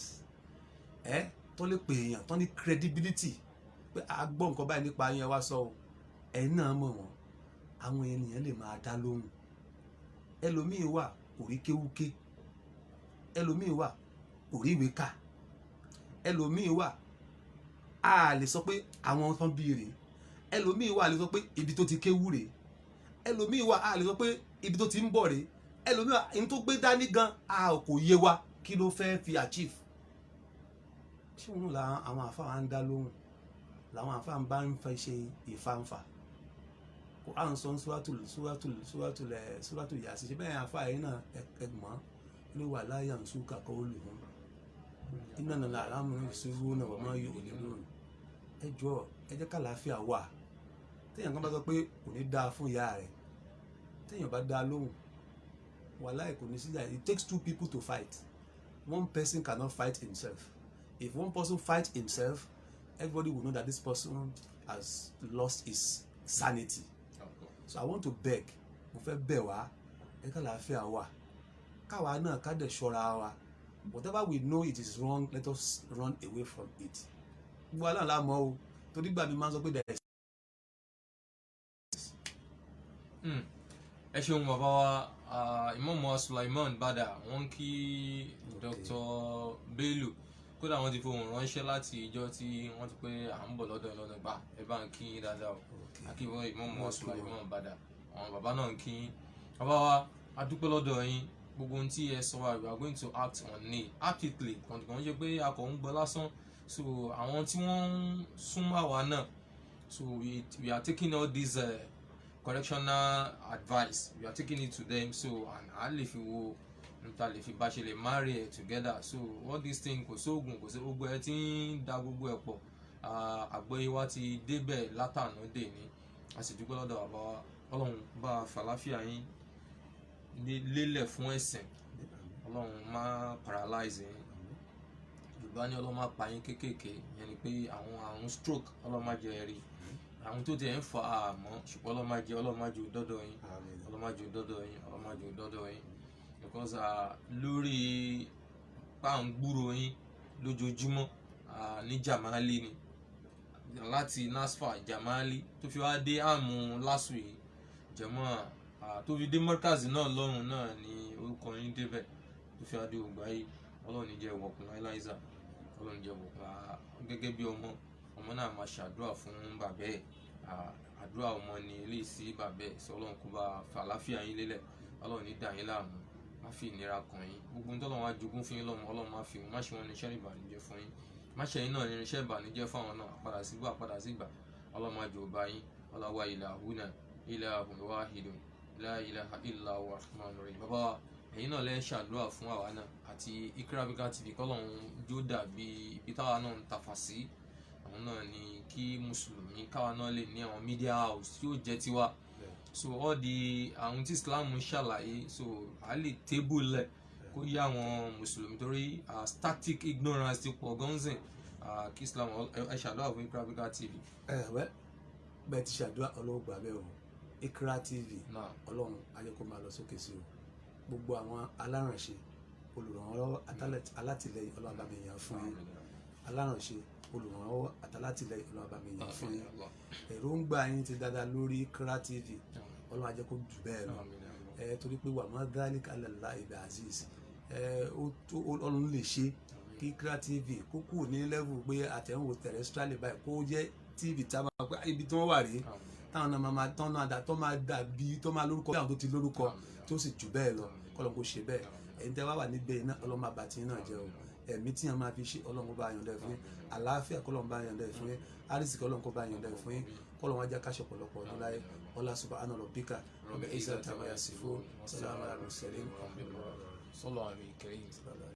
tó lè pè èèyàn tó ní credibility pé a gbọ́ nǹkan báyìí nípa yẹn wá sọ ẹ̀yin náà mọ̀ wọ́n àwọn ènìyàn lè máa dá lóhùn ẹlòmíín wà kò rí kéwúké, ẹlòmíì wà kò rí ìwé kà, ẹlòmíì wà a lè sọ pé àwọn tán bí rèé, ẹlòmíì wà a lè sọ pé ibi tó ti kéwú rèé, ẹlòmíì wà a lè sọ pé ibi tó ti ń bọ̀ rèé, ẹlòmíì wà ní tó gbé dání gan a kò yé wa kí ló fẹ́ fi achieve. ṣé òun làwọn àwọn àfáà ń dá lóhùn, làwọn àfáà ń bá ń fẹ́ ṣe ìfàǹfà. Quran sọ súrátù Yásìn, ṣe bẹ́ẹ̀ àfáà yìí náà ẹgbọ́n ló wà láyà ń súnkà kọ́ olùhùn iná nàlá àlámù ìṣòro náà wọ́n máa yọ òní lónìí. ẹ jọ ẹ jẹ́ ká láàfíà wà. téèyàn kan bá sọ pé kò ní dáa fún ìyá rẹ̀, téèyàn bá dáa lóhùn wàláhì kò ní síjà. It takes two people to fight. One person cannot fight himself. If one person fight himself, everybody will know that this person has lost his sanity. So I want to beg, mo fẹ́ bẹ̀ wá, ẹ ká láàfíà wà, káwa náà ká dẹ̀ ṣọ́ra wa. Whatever we know it is wrong, let us run away from it. Gbogbo aláǹ la mọ̀ o, torí gbà mí máa ń sọ pé there is. ẹ ṣeun bàbá wa Imam wa Sulaiman Bada, wọ́n kí Dr. Bello, kódà wọ́n ti fohùn ránṣẹ́ láti ìjọ tí wọ́n ti pé à ń bọ̀ lọ́dọ̀ ìlọ́nà gbà ẹ bá ń kí dáadáa o. Akíwọ́ Imam wa Sulaiman Bada, àwọn bàbá náà ń kí bàbá wa, a dúpẹ́ lọ́dọ̀ yín. Gbogbo ohun tí ẹ sọ wa, we are going to act on it actively. Kàn ṣe pé a kò ń gbọ́ lásán. So àwọn tí wọ́n ń súnmọ́ àwa náà, so we are taking all these correctional advice, we are taking it to them, so and a lè fi wo níta lè fi bá ṣe lè marry together. So all these things kò sóògùn kò sí gbogbo ẹ tí ń da gbogbo ẹ pọ̀. Àgbọ́yé wa ti débẹ̀ látànà dè ní, a sì dúpẹ́ lọ́dọ̀ bàbá wa. Ọlọ́run bá fàlàfíà yín lélẹ̀ fún ẹ̀sìn, Ọlọ́run má paralyze yín. Yorùbá ní Ọlọ́run má pa yín kéékèèké, yẹn ni pé àwọn àrùn stroke Ọlọ́run má jẹ́ rí, àwọn tó ti ẹ̀ ń fa àmọ́ ṣùgbọ́n Ọlọ́run má jẹ́ dọ́dọ̀ yín, Ọlọ́run má jẹ́ dọ́dọ̀ yín, Ọlọ́run má jẹ́ dọ́dọ̀ yín. Because lórí pàǹgbúrò yín lójoojúmọ́ ní Jamali ni, láti NASFA Jamali tó fi wá dé àmú lásù yìí jẹ̀mọ́, tó fi dé mọ́kàzì náà lọ́rùn náà ni orúkọ yín débẹ̀, tó fi wá dé ògbà yìí. Ọlọ́run ní jẹ́ ìwọ̀kùn láìláìsà, Ọlọ́run jẹ́ ìwọ̀kùn. Gẹ́gẹ́ bí ọmọ náà máa ṣàdúrà fún bàbá ẹ̀, àdúrà ọmọ ni eléyìí sí bàbá ẹ̀. Sọ Ọlọ́run kó bá fàlàfíà yín lélẹ̀, Ọlọ́run ní dà yín láàmú, má fi ìnira kàn yín. Gbogbo ohun tọ́lọ́run wá jogún fún yín lọ́mọ, Ọlọ́run má fi wọn, má ṣe wọn ní iṣẹ́ ìbànújẹ́ fún yín, má ṣe yín náà ní iṣẹ́ ìbànújẹ́ fún àwọn náà. Àpadà sígbà Ọlọ́run má jẹ́ ọba yín. Ọlọ́wà ilahuna ilahun wahidun la ilaha illa huwa rahmanur rahim. Bàbá ẹ̀yin náà lẹ́ ṣàdúrà fún àwa náà àti Iqra Africa TV, kọ́lọ́run jó dàbí ibi táwa náà ń tafà sí. Àwọn náà ni kí mùsùlùmí káwa náà lè ní àwọn media house tí ó jẹ́ tiwa. So all the àwọn tí Islam ń ṣàlàyé, so a lè table lẹ̀ kó yá àwọn mùsùlùmí, torí static ignorance ti pọ̀ gánzìn. Kí Islam ẹ ṣàdúrà fún Iqra Africa TV. Bẹ́ẹ̀ ti ṣàdúrà Ọlọ́run gbà bẹ́ẹ̀ o. Iqra TV Ọlọ́run ayé kó máa lọ sókè sí o. Gbogbo àwọn alárànṣe, olùrànlọ́wọ́ alátìlẹ́yìn Ọlọ́run bá mi yàn fún yín. Alárànṣe, olùrànlọ́wọ́ àtàlátìlẹ́yìn Ọlọ́run bá mi yàn fún yín. Èròǹgbà yín ti dáadáa lórí Iqra TV, Ọlọ́run ajẹ́ kó jù bẹ́ẹ̀ lọ. Torí pé wà má dhalika ala Allahi bi aziz. Ọlọ́run lè ṣe kí Iqra TV kó kù ní level pé àtẹ̀wò terrestrial báyìí kó jẹ́ TV tá a máa pẹ́ ibi tí wọ́n wà rí, táwọn náà máa dàbí tó máa lórúkọ bí àwọn tó ti lórúkọ tó sì jù bẹ́ẹ̀ lọ. Kọ́lọ́n kó ṣe bẹ́ẹ̀. Ẹ̀yin tẹ́ wá wà níbẹ̀ iná, Ọlọ́run máa bá ti náà jẹ́ o. Ẹ̀mí tí yẹn máa fi ṣe Ọlọ́run kó bá yàn dẹ́ fún yín. Àlàáfíà kọ́lọ́run bá yàn dẹ́ fún yín. Àrísìkí Ọlọ́run kó bá yàn dẹ́ fún yín. Kọ́lọ́run wá jẹ́ ká ṣe ọ̀pọ̀lọpọ̀ ọdún láyé. Ọlá subhana rabbika rabbil izzati amma yasifun. Salamun ala al-mursalin.